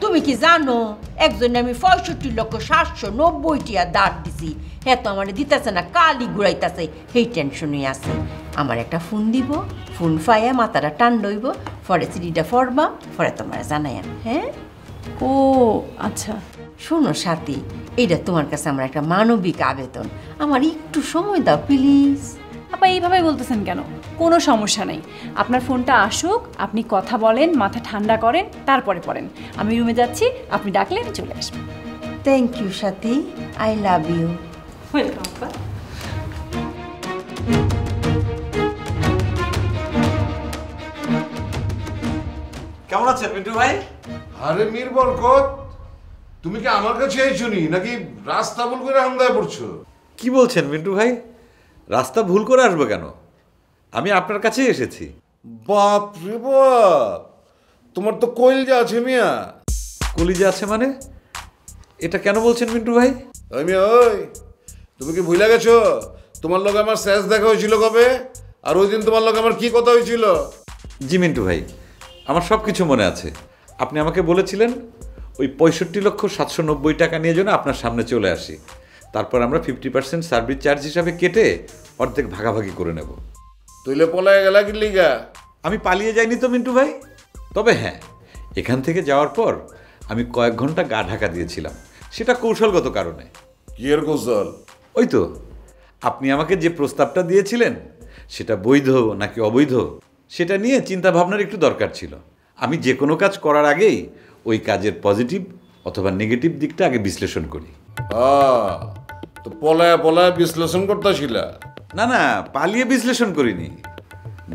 তুমি কি জানো একজনে আমি 65,790,000 দাঁড় দিছি, হ্যাঁ তো আমার দিতেছে না, কালি ঘুরাইতেছে, সেই টেনশনই আছে। আমার একটা ফোন দিব, ফোন ফাইয়া মাথাটা টান লইব, পরে চিঠিটা ফরবা, পরে তোমার জানাইম। হ্যাঁ ও আচ্ছা। শোনো সাথী, এইটা তোমার কাছে আমার একটা মানবিক আবেদন, আমার একটু সময় দাও প্লিজ। আপা এইভাবে বলতেছেন কেন? কোনো সমস্যা নেই, আপনার ফোনটা আসুক, আপনি কথা বলেন, মাথা ঠান্ডা করেন, তারপরে পড়েন। আমি রুমে যাচ্ছি, আপনি ডাকলে আমি চলে আসবো। Thank you Sathi, I love you. Welcome আপা। কেমন আছেন মিন্টু ভাই? আরে মীর বরকত, তুমি কি আমার কাছে আইছনি নাকি রাস্তা ভুল করে হামদায় পড়ছো? কি বলছেন মিন্টু ভাই? রাস্তা ভুল করে আসবো কেন? আমি আপনার কাছেই এসেছি। বাপ রে বাপ, তোমার তো কইলজা আছে মিয়া। কলিজা আছে মানে? এটা কেন বলছেন মিন্টু ভাই? ওই মিয়া ওই, তুমি কি ভুলে গেছো তোমার লগে আমার শেষ দেখা হয়েছিল কবে? আর ওই দিন তোমার লগে আমার কি কথা হয়েছিল? জি মিন্টু ভাই, আমার সব কিছু মনে আছে। আপনি আমাকে বলেছিলেন ওই 65,790,000 টাকা নিয়ে যেন আপনার সামনে চলে আসি, তারপর আমরা 50% সার্ভিস চার্জ হিসাবে কেটে অর্ধেক ভাগাভাগি করে নেব। তুইলে পলায় গেলা কি লিগা? আমি পালিয়ে যাইনি তো মিন্টু ভাই, তবে হ্যাঁ, এখান থেকে যাওয়ার পর আমি কয়েক ঘন্টা গা ঢাকা দিয়েছিলাম, সেটা কৌশলগত কারণে। কি এর কৌশল? ওই তো আপনি আমাকে যে প্রস্তাবটা দিয়েছিলেন সেটা বৈধ নাকি অবৈধ সেটা নিয়ে চিন্তা ভাবনার একটু দরকার ছিল। আমি যে কোনো কাজ করার আগেই ওই কাজের পজিটিভ অথবা নেগেটিভ দিকটা আগে বিশ্লেষণ করি। তো পলায়া পলায়া বিশ্লেষণ করতেছিল? না না, পালিয়ে বিশ্লেষণ করিনি।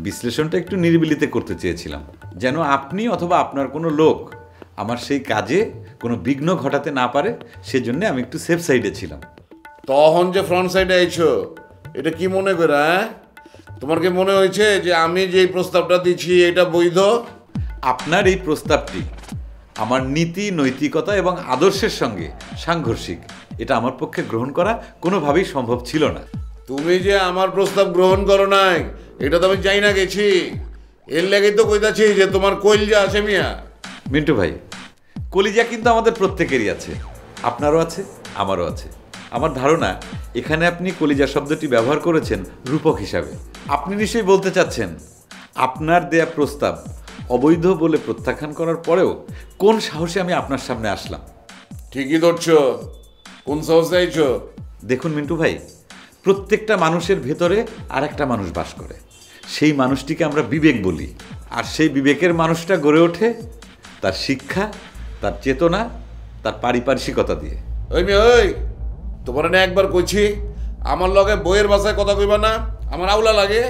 বিশ্লেষণটা একটু নিরিবিলিতে করতে চেয়েছিলাম, যেন আপনি অথবা আপনার কোনো লোক আমার সেই কাজে কোনো বিঘ্ন ঘটাতে না পারে, সেজন্য আমি একটু সেফ সাইডে ছিলাম। তখন যে ফ্রন্ট সাইডে আইছো, এটা কি মনে করে? হ্যাঁ, তোমার কি মনে হয়েছে যে আমি যে প্রস্তাবটা দিচ্ছি এটা বৈধ? আপনার এই প্রস্তাবটি আমার নীতি, নৈতিকতা এবং আদর্শের সঙ্গে সাংঘর্ষিক। এটা আমার পক্ষে গ্রহণ করা কোনোভাবেই সম্ভব ছিল না। তুমি যে আমার প্রস্তাব গ্রহণ করো নাই এটা তো আমি চাই না গেছি। এর লেগেই তো কইতাছি যে তোমার কইলজা আছে মিয়া। মিন্টু ভাই, কলিজা কিন্তু আমাদের প্রত্যেকেরই আছে, আপনারও আছে, আমারও আছে। আমার ধারণা এখানে আপনি কলিজা শব্দটি ব্যবহার করেছেন রূপক হিসাবে। আপনি নিশ্চয়ই বলতে চাচ্ছেন আপনার দেয়া প্রস্তাব অবৈধ বলে প্রত্যাখ্যান করার পরেও কোন সাহসে আমি আপনার সামনে আসলাম। ঠিকই ধরছো, কোন সাহসে আইছো? দেখুন মিন্টু ভাই, প্রত্যেকটা মানুষের ভেতরে আর একটা মানুষ বাস করে, সেই মানুষটিকে আমরা বিবেক বলি। আর সেই বিবেকের মানুষটা গড়ে ওঠে তার শিক্ষা, তার চেতনা, তার পারিপার্শ্বিকতা দিয়ে। ওই মেয়ে, ওই তোমার না একবার কইছি আমার লগে বইয়ের ভাষায় কথা কইবা না, আমার আউলা লাগে।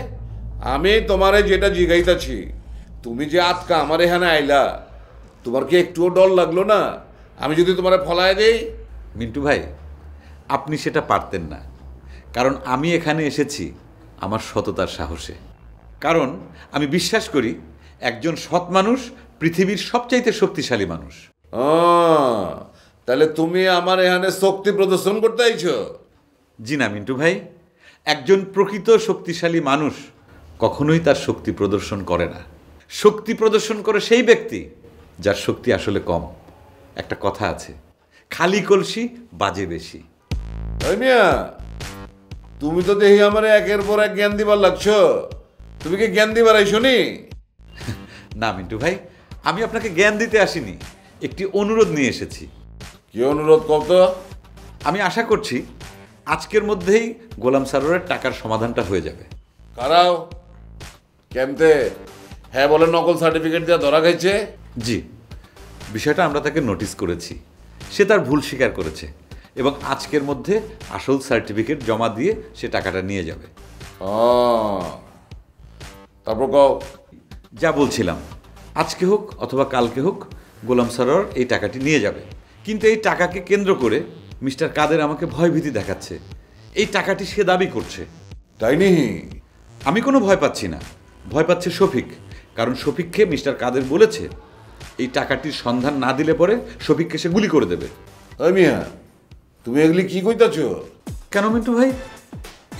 আমি তোমারে যেটা জিগাইতাছি, তুমি যে আজকা আমার এখানে আইলা, তোমার কি একটুও ডর লাগলো না আমি যদি তোমারে ফলায় দেই? মিন্টু ভাই, আপনি সেটা পারতেন না, কারণ আমি এখানে এসেছি আমার সততার সাহসে। কারণ আমি বিশ্বাস করি একজন সৎ মানুষ পৃথিবীর সবচাইতে শক্তিশালী মানুষ। তাহলে তুমি আমার এখানে শক্তি প্রদর্শন করতে আইছো? জি না মিন্টু ভাই, একজন প্রকৃত শক্তিশালী মানুষ কখনোই তার শক্তি প্রদর্শন করে না। শক্তি প্রদর্শন করে সেই ব্যক্তি যার শক্তি আসলে কম। একটা কথা আছে, খালি কলসি বাজে বেশি। ওই মিয়া, তুমি তো দেখি আমার একের পর এক জ্ঞান দিবার লাগছো। তুমি কি জ্ঞান দিবার আইছো নি? না মিন্টু ভাই, আমি আপনাকে জ্ঞান দিতে আসিনি, একটি অনুরোধ নিয়ে এসেছি। কি অনুরোধ কত? আমি আশা করছি আজকের মধ্যেই গোলাম সারোয়ারের টাকার সমাধানটা হয়ে যাবে। কারাও কেমতে? হ্যাঁ বলে নকল সার্টিফিকেট দিয়ে ধরা খাইছে? জি, বিষয়টা আমরা তাকে নোটিশ করেছি, সে তার ভুল স্বীকার করেছে এবং আজকের মধ্যে আসল সার্টিফিকেট জমা দিয়ে সে টাকাটা নিয়ে যাবে। তারপর কও। যা বলছিলাম, আজকে হোক অথবা কালকে হোক গোলাম সারোয়ার এই টাকাটি নিয়ে যাবে। কিন্তু এই টাকাকে কেন্দ্র করে মিস্টার কাদের আমাকে ভয়ভীতি দেখাচ্ছে। এই টাকাটি সে দাবি করছে। তাই নি? আমি কোনো ভয় পাচ্ছি না, ভয় পাচ্ছে শফিক। কারণ শফিককে মিস্টার কাদের বলেছে এই টাকাটির সন্ধান না দিলে পরে শফিককে সে গুলি করে দেবে। ওই মিয়া, তুমি এগুলি কি কইতাছো? কেন মিন্টু ভাই,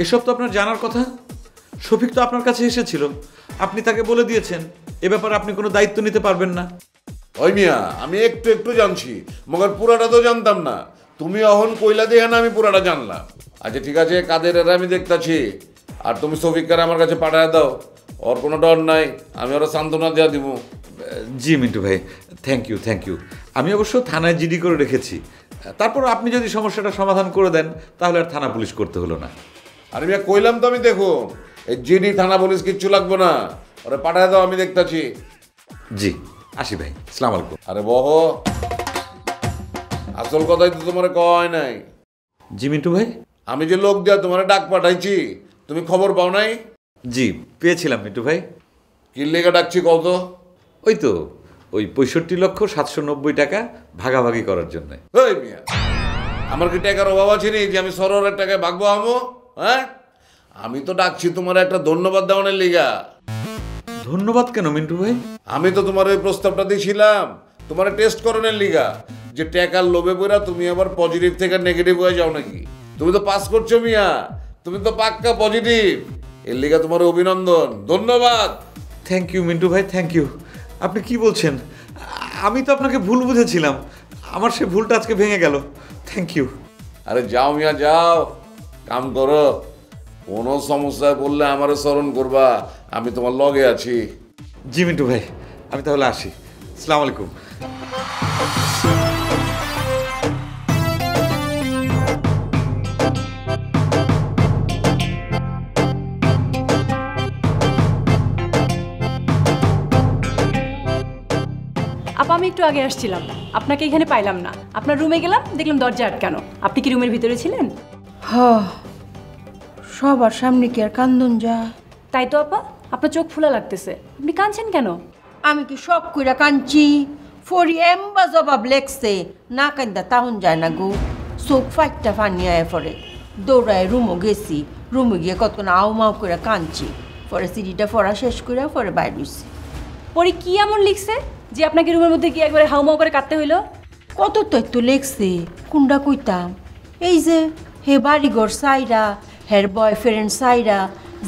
এসব তো আপনার জানার কথা। শফিক তো আপনার কাছে এসেছিল, আপনি তাকে বলে দিয়েছেন এ ব্যাপারে আপনি কোনো দায়িত্ব নিতে পারবেন না। ওই মিয়া, আমি একটু একটু জানছি, মগর পুরাটা তো জানতাম না। তুমি অহন কইলা দিয়ে না আমি পুরাটা জানলাম। আচ্ছা ঠিক আছে, কাদের এরা আমি দেখতাছি। আর তুমি শফিককে আমার কাছে পাঠায় দাও, ওর কোনো ডর নাই, আমি ওরা সান্ত্বনা দেওয়া দিব। জি মিন্টু ভাই, থ্যাংক ইউ থ্যাংক ইউ। আমি অবশ্য থানায় জিডি করে রেখেছি, তারপর আপনি যদি সমস্যাটা সমাধান করে দেন তাহলে আর থানা পুলিশ করতে হলো না। আরে মিয়া কইলাম তো আমি, দেখো এই জিডি থানা পুলিশ কিচ্ছু লাগবো না, ওরা পাঠায় দাও, আমি দেখতাছি। জি, আসি ভাই, আসসালামু আলাইকুম। আরে বহ, আসল কথাই তো তোমার কয় নাই। জি মিন্টু ভাই, আমি যে লোক দেওয়া তোমার ডাক পাঠাইছি, তুমি খবর পাও নাই? জি পেয়েছিলাম মিন্টু ভাই। কি লেগে ডাকছি কত? ওই তো ওই ৬৫,৭৯০ টাকা ভাগাভাগি করার জন্য। ওই মিয়া, আমার কি টাকার অভাব আছে নি যে আমি সরোরের টাকায় ভাগবো আমো? হ্যাঁ, আমি তো ডাকছি তোমার একটা ধন্যবাদ দেওয়ানের লিগা। ধন্যবাদ কেন মিন্টু ভাই? আমি তো তোমার ওই প্রস্তাবটা দিয়েছিলাম তোমার টেস্ট করানোর লিগা, যে টাকার লোভে পড়া তুমি আবার পজিটিভ থেকে নেগেটিভ হয়ে যাও নাকি। তুমি তো পাস করছো মিয়া, তুমি তো পাক্কা পজিটিভ। এর লিগা তোমার অভিনন্দন, ধন্যবাদ। থ্যাংক ইউ মিন্টু ভাই, থ্যাংক ইউ। আপনি কি বলছেন? আমি তো আপনাকে ভুল বুঝেছিলাম, আমার সে ভুলটা আজকে ভেঙে গেল। Thank you. আরে যাও মিয়া যাও, কাম করো। কোনো সমস্যায় পড়লে আমারে স্মরণ করবা, আমি তোমার লগে আছি। জি মিন্টু ভাই, আমি তাহলে আসি। আসসালামু আলাইকুম। আপা আমি একটু আগে আসছিলাম, আপনাকে এখানে পাইলাম না। আপনার রুমে গেলাম, দেখলাম দরজা আটকানো। আপনি কি রুমের ভিতরে ছিলেন? হ, সবার সামনে কি আর কান্দন যা? তাই তো আপা, আপনার চোখ ফোলা লাগতেছে, আপনি কাঁদছেন কেন? আমি কি সব কইরা কাঞ্চি? ফরি এম্বা জবাব লেখছে, না কান্দা তাহন যায় না গো। চোখ ফাইটটা ফানি আয় পরে দৌড়ায় রুমও গেছি, রুমে গিয়ে কতক্ষণ আও মাও করে কাঞ্চি, পরে সিঁড়িটা পড়া শেষ করে পরে বাইর হইছি। পরে কি এমন লিখছে যে আপনাকে রুমের মধ্যে গিয়ে একবারে হাউমাউ করে কাঁদতে হইলো? কত তথ্য লেখছে, কোনটা কইতাম? এই যে হে বাড়িঘর সাইরা, হের বয়ফ্রেন্ড সাইরা,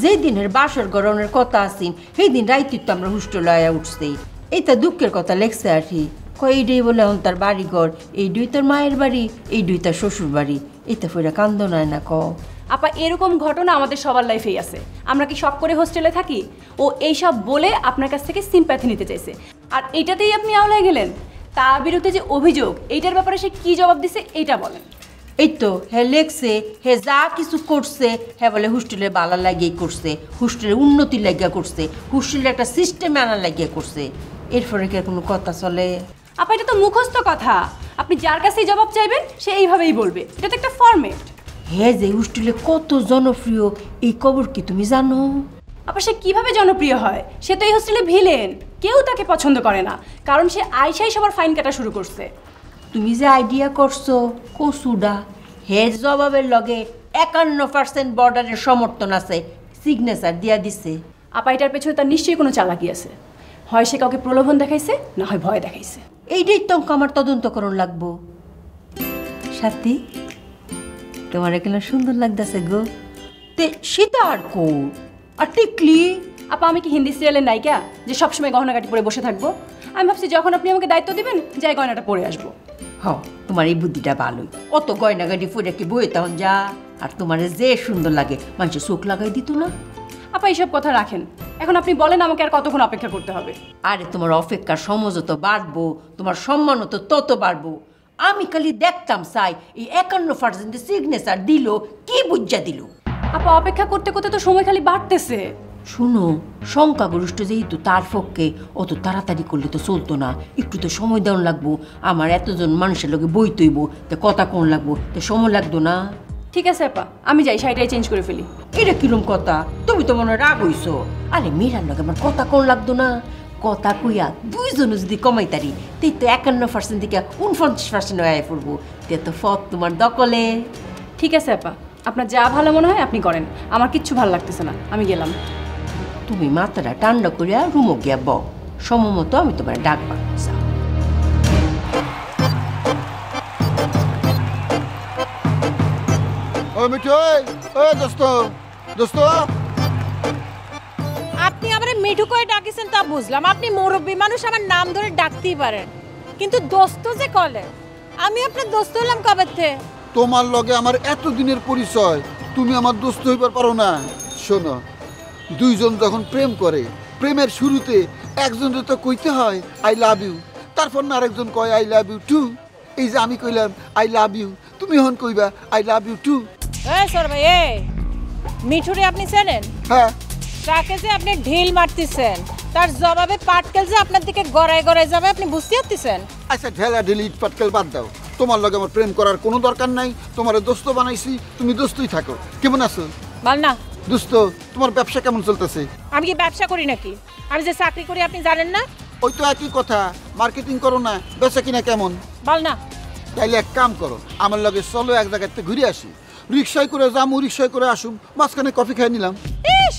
যেদিন হের বাসর গরনের কথা আসিন সেই দিন রাইতে তো আমরা হোস্টেল আয়া উঠছি। এইটা দুঃখের কথা লেখছে আর কি, কয় এইটাই বলে এখন তার বাড়িঘর, এই দুই তার মায়ের বাড়ি, এই দুই তার শ্বশুর বাড়ি, এইটা ফিরে কান্দ নয় না ক। আপা এরকম ঘটনা আমাদের সবার লাইফেই আছে, আমরা কি শখ করে হোস্টেলে থাকি? ও এইসব বলে আপনার কাছ থেকে সিম্প্যাথি নিতে চাইছে, আর এইটাতেই আপনি আওলায় গেলেন। তার বিরুদ্ধে যে অভিযোগ, এইটার ব্যাপারে সে কি জবাব দিছে এইটা বলেন। এই তো হে লেখছে, হে যা কিছু করছে হে বলে হোস্টেলে বালা লাগিয়ে করছে, হোস্টেলের উন্নতি লাগিয়া করছে, হোস্টেলের একটা সিস্টেম আনা লাগিয়া করছে। এরপরে কি কোনো কথা চলে? আপা এটা তো মুখস্থ কথা, আপনি যার কাছেই জবাব চাইবেন সে এইভাবেই বলবে, এটা তো একটা ফরম্যাট। হে যে হোস্টেলে কত জনপ্রিয় এই খবর কি তুমি জানো? আপা সে কিভাবে জনপ্রিয় হয়? সে তো এই হোস্টেলে ভিলেন, কেউ তাকে পছন্দ করে না, কারণ সে আইসাই সবার ফাইন কাটা শুরু করছে। তুমি যে আইডিয়া করছো কসুডা, হের জবাবের লগে 51% বর্ডারের সমর্থন আছে, সিগনেচার দিয়া দিছে। আপা এটার পেছনে তার নিশ্চয়ই কোনো চালাকি আছে, হয় সে কাউকে প্রলোভন দেখাইছে, না হয় ভয় দেখাইছে। এইটাই তো আমার তদন্তকরণ লাগবো। সাথী তোমার এখানে সুন্দর লাগতেছে গো, তে সীতা আর কো আর টিকলি। আপা আমি কি হিন্দি সিরিয়ালের নায়িকা যে সবসময় গহনাগাটি পরে বসে থাকবো? আমি ভাবছি যখন আপনি আমাকে দায়িত্ব দিবেন যাই গয়নাটা পরে আসবো। হ, তোমার এই বুদ্ধিটা ভালোই, অত গয়নাগাটি পরে কি বই তখন যা। আর তোমার যে সুন্দর লাগে মানুষের চোখ লাগাই দিত না। আপা এইসব কথা রাখেন, এখন আপনি বলেন আমাকে আর কতক্ষণ অপেক্ষা করতে হবে? আরে তোমার অপেক্ষার সময় যত বাড়বো তোমার সম্মানও তো তত বাড়বো। আমি খালি দেখতাম চাই এই 51% সিগনেচার দিল, কি বুঝা দিল। আপা অপেক্ষা করতে করতে তো সময় খালি বাড়তেছে। শুনো, সংখ্যাগরিষ্ঠ যেহেতু তার পক্ষে অত তাড়াতাড়ি করলে তো চলতো না, একটু তো সময় দেওয়া লাগবো। আমার এতজন মানুষের লোকে বই তৈব, তো কথা কোন লাগবো, তো সময় লাগতো না। ঠিক আছে আপা, আমি যাই, শাড়িটাই চেঞ্জ করে ফেলি। এটা কিরম কথা? তুমি তো মনে রাগ হইছো। আরে মেয়েরার লোক আমার কথা কোন লাগতো না, কথা কইয়া দুইজনে যদি কমাইতারি তাই তো 51% থেকে 49% হয়ে পড়বো, তে তো ফত তোমার দখলে। ঠিক আছে আপা, আপনার যা ভালো মনে হয় আপনি করেন, আমার কিচ্ছু ভালো লাগতেছে না, আমি গেলাম। তুমি মাথাটা ঠান্ডা করিয়া রুমো গিয়া ব, সময় মতো আমি তোমার ডাকবা। ও মিঠু, ও দোস্ত, দোস্ত আপনি আমারে মিঠু কয়ে ডাকিছেন তা বুঝলাম, আপনি মুরব্বী মানুষ আমার নাম ধরে ডাকতেই পারেন, কিন্তু দোস্ত যে কলে, আমি আপনার দোস্ত হলাম কবে থেকে? তোমার লগে আমার এত দিনের পরিচয়, তুমি আমার দোস্ত হইবার পারো না? শোনো, দুইজন যখন প্রেম করে, প্রেমের শুরুতে একজনের তো কইতে হয় আই লাভ ইউ, তারপর না আরেকজন কয় আই লাভ ইউ টু। এই যে আমি কইলাম আই লাভ ইউ, তুমি হন কইবা আই লাভ ইউ টু। এই সর ভাই, এই মিঠুরে আপনি চেনেন? হ্যাঁ। তাকে যে আপনি ঢিল মারতেছেন, তার জবাবে পাটকেল যে আপনার দিকে গড়ায় গড়ায় যাবে আপনি বুঝতে পারতেছেন? আচ্ছা ঢেলা ঢেলি ইট পাটকেল বাদ দাও, তোমার লগে আমার প্রেম করার কোনো দরকার নাই, তোমার দোস্ত বানাইছি, তুমি দোস্তই থাকো। কেমন আছো? বল না দোস্ত, তোমার ব্যবসা কেমন চলতেছে? আমি কি ব্যবসা করি নাকি? আমি যে চাকরি করি আপনি জানেন না? ওই তো একই কথা, মার্কেটিং করো না, বেচা কিনা কেমন? বল না। তাইলে এক কাম করো, আমার লগে চলো এক জায়গাতে ঘুরে আসি, রিক্সায় করে যামু, রিক্সায় করে আসুম, মাঝখানে কফি খাই নিলাম। ইস,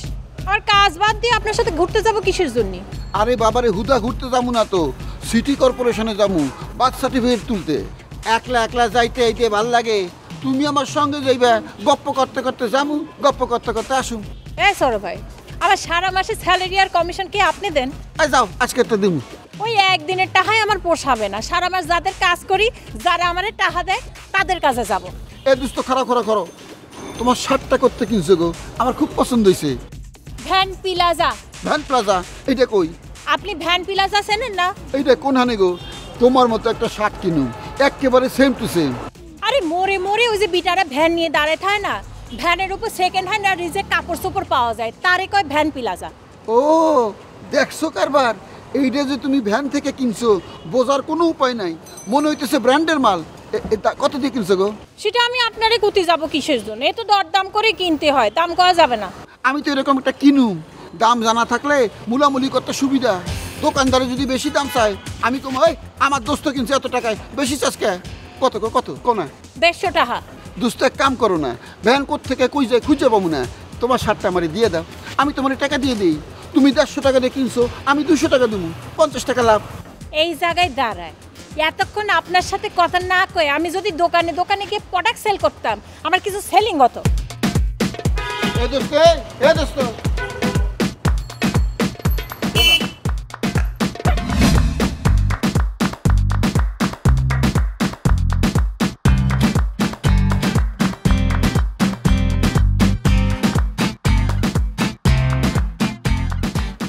আর কাজ বাদ দিয়ে আপনার সাথে ঘুরতে যাব কিসের জন্য? আরে বাবারে, হুদা ঘুরতে যাবো না তো, সিটি কর্পোরেশনে যাবো বার্থ সার্টিফিকেট তুলতে। একলা একলা যাইতে আইতে ভাল লাগে, তুমি আমার সঙ্গে যাইবা, গপ্প করতে করতে যামু, গপ্প করতে করতে আসুম। এ সরো ভাই, আবার সারা মাসে স্যালারি আর কমিশন কি আপনি দেন? যাও আজকে তো দিমু। ওই একদিনের টাকায় আমার পোষাবে না, সারা মাস যাদের কাজ করি, যারা আমারে টাকা দেয় তাদের কাছে যাব। এ দোস্ত, খারাপ খারাপ করো, তোমার শার্টটা করতে কিনছো গো, আমার খুব পছন্দ হয়েছে। Van plaza. Van plaza? এইটা কই? আপনি ভ্যান প্লাজা চেনেন না? এইটা কোন হানে গো? তোমার মতো একটা শার্ট কিনুম, একেবারে সেম টু সেম। আরে মোরে মোরে ওই যে বিটারা ভ্যান নিয়ে দাঁড়ায় থাকে না, ভ্যানের উপর সেকেন্ড হ্যান্ড আর রিজেক্ট কাপড় চোপড় পাওয়া যায়, তারে কয় ভ্যান প্লাজা। ও দেখছো কারবার, এইটা যে তুমি ভ্যান থেকে কিনছো বোঝার কোনো উপায় নাই, মনে হইতেছে ব্র্যান্ডের মাল। কত দিয়ে কিনছো গো? সেটা আমি আপনারে কুতি যাব কিসের জন্য? এ তো দরদাম করে কিনতে হয়, দাম করা যাবে না। আমি তো এরকম একটা কিনুম, দাম জানা থাকলে মুলামুলি করতে সুবিধা। দোকানদারে যদি বেশি দাম চায় আমি কম, ওই আমার দোস্ত কিনছে এত টাকায়, বেশি চাষ কে? কত কত কমে? 150 টাকা। দোস্ত এক কাম করো না, ভ্যান থেকে কই যায় খুঁজে পাবো না, তোমার শার্টটা আমারে দিয়ে দাও, আমি তোমার টাকা দিয়ে দিই। তুমি 150 টাকা দিয়ে কিনছো, আমি 200 টাকা দেবো, 50 টাকা লাভ। এই জায়গায় দাঁড়ায় এতক্ষণ আপনার সাথে কথা না কয়ে আমি যদি দোকানে দোকানে গিয়ে প্রোডাক্ট সেল করতাম, আমার কিছু সেলিং হতো। এ দোস্ত, এ দোস্ত,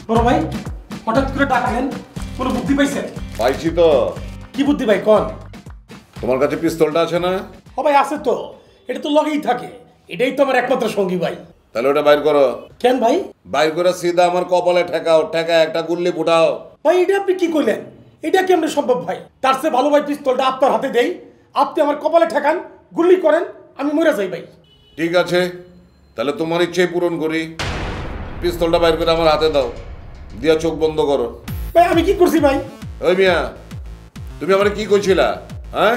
বড় ভাই হঠাৎ করে ডাকলেন, কোনো বুদ্ধি পাইছেন? পাইছি তো। কি বুদ্ধি ভাই কোন? তোমার কাছে পিস্তলটা আছে না? ও ভাই আছে তো, এটা তো লগেই থাকে, এটাই তো আমার একমাত্র সঙ্গী ভাই। তাহলে ওটা বাইর করো। কেন ভাই? বাইর করে সিধা আমার কপালে ঠেকাও, ঠেকা একটা গুল্লি ফুটাও। ভাই এটা আপনি কি কইলেন? এটা কেমনে সম্ভব ভাই? তার চেয়ে ভালো ভাই পিস্তলটা আপনার হাতে দেই, আপনি আমার কপালে ঠেকান, গুলি করেন, আমি মরে যাই ভাই। ঠিক আছে, তাহলে তোমার ইচ্ছেই পূরণ করি। পিস্তলটা বাইর করে আমার হাতে দাও, দিয়া চোখ বন্ধ করো। ভাই আমি কি করছি ভাই? ওই মিয়া, তুমি আমার কি কইছিলা? হ্যাঁ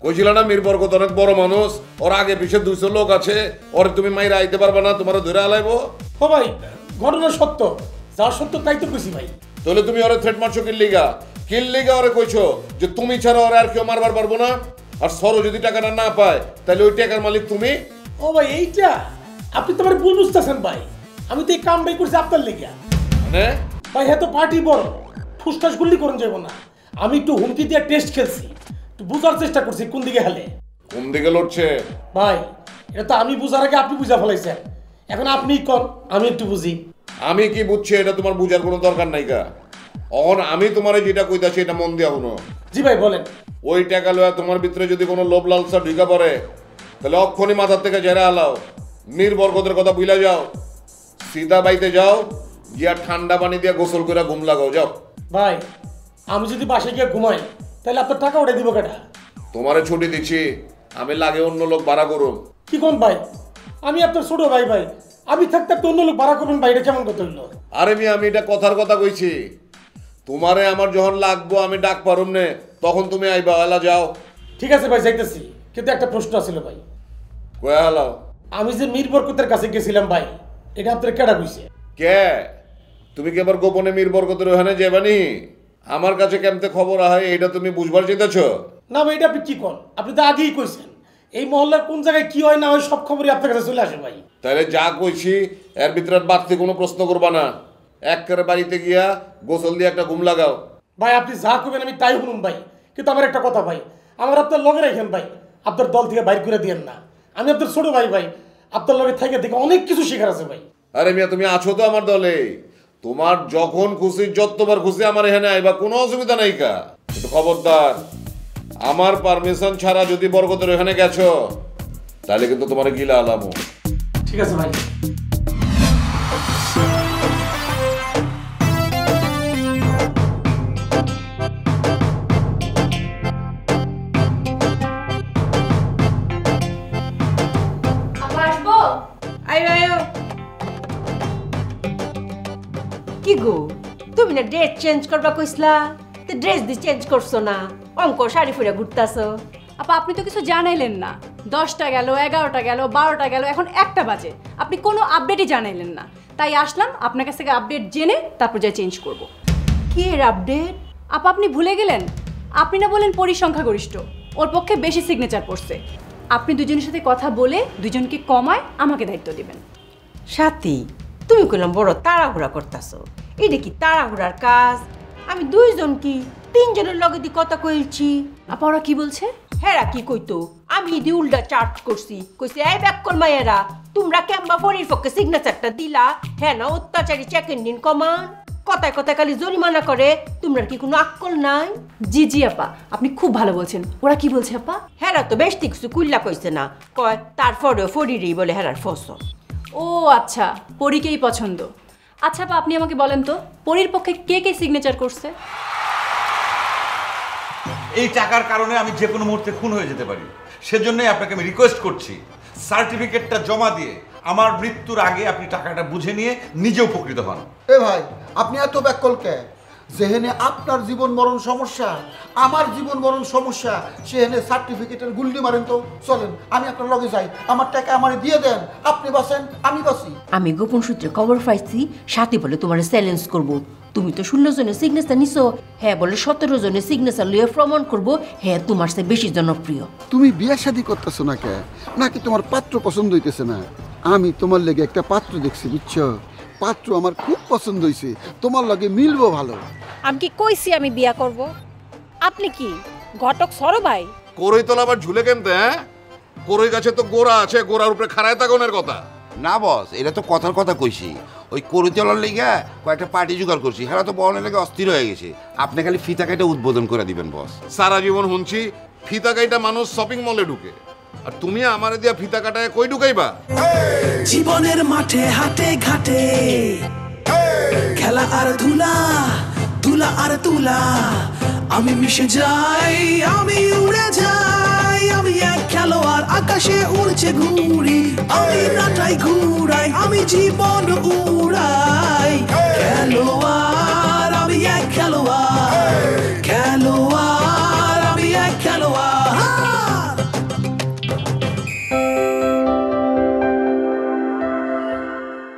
কইছিলা না মীর বরকত অনেক বড় মানুষ, ওর আগে পিছে 200 লোক আছে, ওর তুমি মাইরা আইতে পারবে না, তোমার ধরে আলাইবো। ও ভাই ঘটনা সত্য, যা সত্য তাই তো কইছি ভাই। তাহলে তুমি ওরে থ্রেট মারছো কিল্লিগা ওরে কইছো যে তুমি ছাড়া ওরে আর কেউ মারবার পারবো না, আর সরো যদি টাকাটা না পায় তাহলে ওই টাকার মালিক তুমি। ও ভাই এইটা আপনি তো আমার ভুল বুঝতেছেন ভাই, আমি তো এই কাম ভাই করছি আপনার লেগে। মানে ভাই হ্যাঁ তো পার্টি বড়, ফুসটাস গুল্লি করুন যাবো না, আমি একটু হুমকি দিয়ে টেস্ট খেলছি, একটু বুঝার চেষ্টা করছি কোন দিকে হেলে। কোন দিকে লড়ছে ভাই এটা তো আমি বুঝার আগে আপনি বুঝা ফেলাইছেন, এখন আপনি কোন আমি একটু বুঝি। আমি কি বুঝছি এটা তোমার বুঝার কোনো দরকার নাই কা। অন আমি তোমার যেটা কইতাছি এটা মন দিয়া শুনো। জি ভাই বলেন। ওই টাকা লয়া তোমার ভিতরে যদি কোনো লোভ লালসা ঢুকা পড়ে তাহলে অক্ষণি মাথার থেকে জেরা আলাও, নির্বরকতের কথা ভুলা যাও, সিধা বাইতে যাও, গিয়া ঠান্ডা পানি দিয়ে গোসল করে ঘুম লাগাও, যাও। ভাই আমি যদি বাসে গিয়ে ঘুমাই তাহলে আপনার টাকা উঠে দিব কেটা? তোমারে ছুটি দিচ্ছি, আমি লাগে অন্য লোক ভাড়া করুম। কি কোন ভাই? আমি আপনার ছোট ভাই, ভাই আমি থাকতে একটা অন্য লোক ভাড়া করবেন ভাই, এটা কেমন কথা হইলো? আরে আমি এটা কথার কথা কইছি, তোমারে আমার যখন লাগবো আমি ডাক পারুম নে, তখন তুমি আইবা, এলা যাও। ঠিক আছে ভাই যাইতেছি, কিন্তু একটা প্রশ্ন আছিল ভাই। কয়া হালাও। আমি যে মীর বরকতের কাছে গেছিলাম ভাই, এটা আপনার কেডা কইছে? কে তুমি কি আবার গোপনে মীর বরকতের ওখানে যাবানি? আমার কাছে কেমতে খবর আহে এটা তুমি বুঝবার চাইতেছ? না ভাই এটা আপনি কি কোন? আপনি তো আগেই কইছেন এই মহল্লার কোন জায়গায় কি হয় না হয় সব খবরই আপনার কাছে চলে আসে ভাই। তাহলে যা কইছি এর ভিতরে বাড়তি কোনো প্রশ্ন করবা না, একবারে বাড়িতে গিয়া গোসল দিয়ে একটা ঘুম লাগাও। ভাই আপনি যা করবেন আমি তাই শুনুন ভাই, কিন্তু আমার একটা কথা ভাই, আমার আপনার লগে রাখেন ভাই, আপনার দল থেকে বাইর করে দিয়েন না। আমি আপনার ছোট ভাই, ভাই আপনার লগে থেকে দেখে অনেক কিছু শেখার আছে ভাই। আরে মিয়া তুমি আছো তো আমার দলে, তোমার যখন খুশি যতবার খুশি আমার এখানে আইবা, কোনো অসুবিধা নাই কা। কিন্তু খবরদার আমার পারমিশন ছাড়া যদি বরকতের এখানে গেছো তাহলে কিন্তু তোমার গিলা আলামো। ঠিক আছে ভাই। কি গো তুমি না ড্রেস চেঞ্জ করবা কইছলা, তো ড্রেস দি চেঞ্জ করছো না, অঙ্ক শাড়ি ফুরে ঘুরতাছো। আপা আপনি তো কিছু জানাইলেন না, 10টা গেল, 11টা গেল, 12টা গেল, এখন 1টা বাজে, আপনি কোনো আপডেটই জানাইলেন না। তাই আসলাম আপনার কাছ থেকে আপডেট জেনে তারপর যা চেঞ্জ করব। কি এর আপডেট? আপা আপনি ভুলে গেলেন, আপনি না বলেন পরিসংখ্যাগরিষ্ঠ, ওর পক্ষে বেশি সিগনেচার পড়ছে। আপনি দুজনের সাথে কথা বলে দুজনকে কমায় আমাকে দায়িত্ব দিবেন। সাথী তুমি কইলাম বড় তাড়াহুড়া করতাছো, এটা কি তাড়াহুড়ার কাজ? আমি 2জন কি 3জনের লগে দি কথা কইলছি। আপা ওরা কি বলছে? হেরা কি কইতো, আমি দি উল্টা চার্জ করছি, কইছে এই ব্যাককল মায়েরা তোমরা কেমবা ফরির পক্ষে সিগনেচারটা দিলা, হ্যাঁ না অত্যাচারী চেকেন দিন কমান, কথায় কথায় খালি জরিমানা করে, তোমরা কি কোনো আক্কল নাই? জি জি আপা আপনি খুব ভালো বলছেন। ওরা কি বলছে আপা? হেরা তো বেশ কিছু কুল্লা কইছে না, কয় তারপরেও ফরিরই বলে হেরার ফসল। ও আচ্ছা, পরীকেই পছন্দ। আচ্ছা আপা, আপনি আমাকে বলেন তো পরীর পক্ষে কে কে সিগনেচার করছে? এই টাকার কারণে আমি যে কোনো মুহূর্তে খুন হয়ে যেতে পারি, সেজন্যই আপনাকে আমি রিকোয়েস্ট করছি সার্টিফিকেটটা জমা দিয়ে আমার মৃত্যুর আগে আপনি টাকাটা বুঝে নিয়ে নিজে উপকৃত হন। এ ভাই, আপনি এত ব্যাকল কে? যেহেনে আপনার জীবন মরণ সমস্যা, আমার জীবন মরণ সমস্যা, সেহেনে সার্টিফিকেটের গুল্লি মারেন তো। চলেন আমি আপনার লগে যাই, আমার টাকা আমারে দিয়ে দেন, আপনি বাঁচেন আমি বাঁচি। আমি গোপন সূত্রে খবর পাইছি, সাথে বলে তোমার চ্যালেঞ্জ করব। তুমি তো 16 জনের সিগনেচার নিছো, হ্যাঁ বলে 17 জনের সিগনেচার লিয়ে প্রমাণ করবো হ্যাঁ তোমার চেয়ে বেশি জনপ্রিয়। তুমি বিয়ে শাদী করতেছো না কে? নাকি তোমার পাত্র পছন্দ হইতেছে না? আমি তোমার লেগে একটা পাত্র দেখছি, বুঝছো? পাত্র আমার খুব পছন্দ হয়েছে, তোমার লগে মিলবো ভালো। আমি কি কইছি আমি বিয়া করব? আপনি কি ঘটক সরো ভাই? করই তোলা আবার ঝুলে কেমতে? হ্যাঁ, করই গাছে তো গোড়া আছে, গোড়ার উপরে খাড়ায় তাগনের কথা না বস, এটা তো কথার কথা কইছি। ওই করে চলার লেগে কয়েকটা পার্টি জোগাড় করছি, হেরা তো বহনের লেগে অস্থির হয়ে গেছে। আপনি খালি ফিতা কাইটা উদ্বোধন করে দিবেন বস। সারা জীবন শুনছি ফিতা কাইটা মানুষ শপিং মলে ঢুকে, আর তুমি আমারে দিয়া ফিতা কাটায় কই ঢুকাইবা? জীবনের মাঠে হাটে ঘাটে খেলা আর ধুলা, ধুলা আর তুলা, আমি মিশে যাই, আমি উড়ে যাই, আমি এক খেলোয়াড় আকাশে উড়ছে ঘুড়ি, আমি নাটাই ঘুরাই, আমি জীবন উড়াই।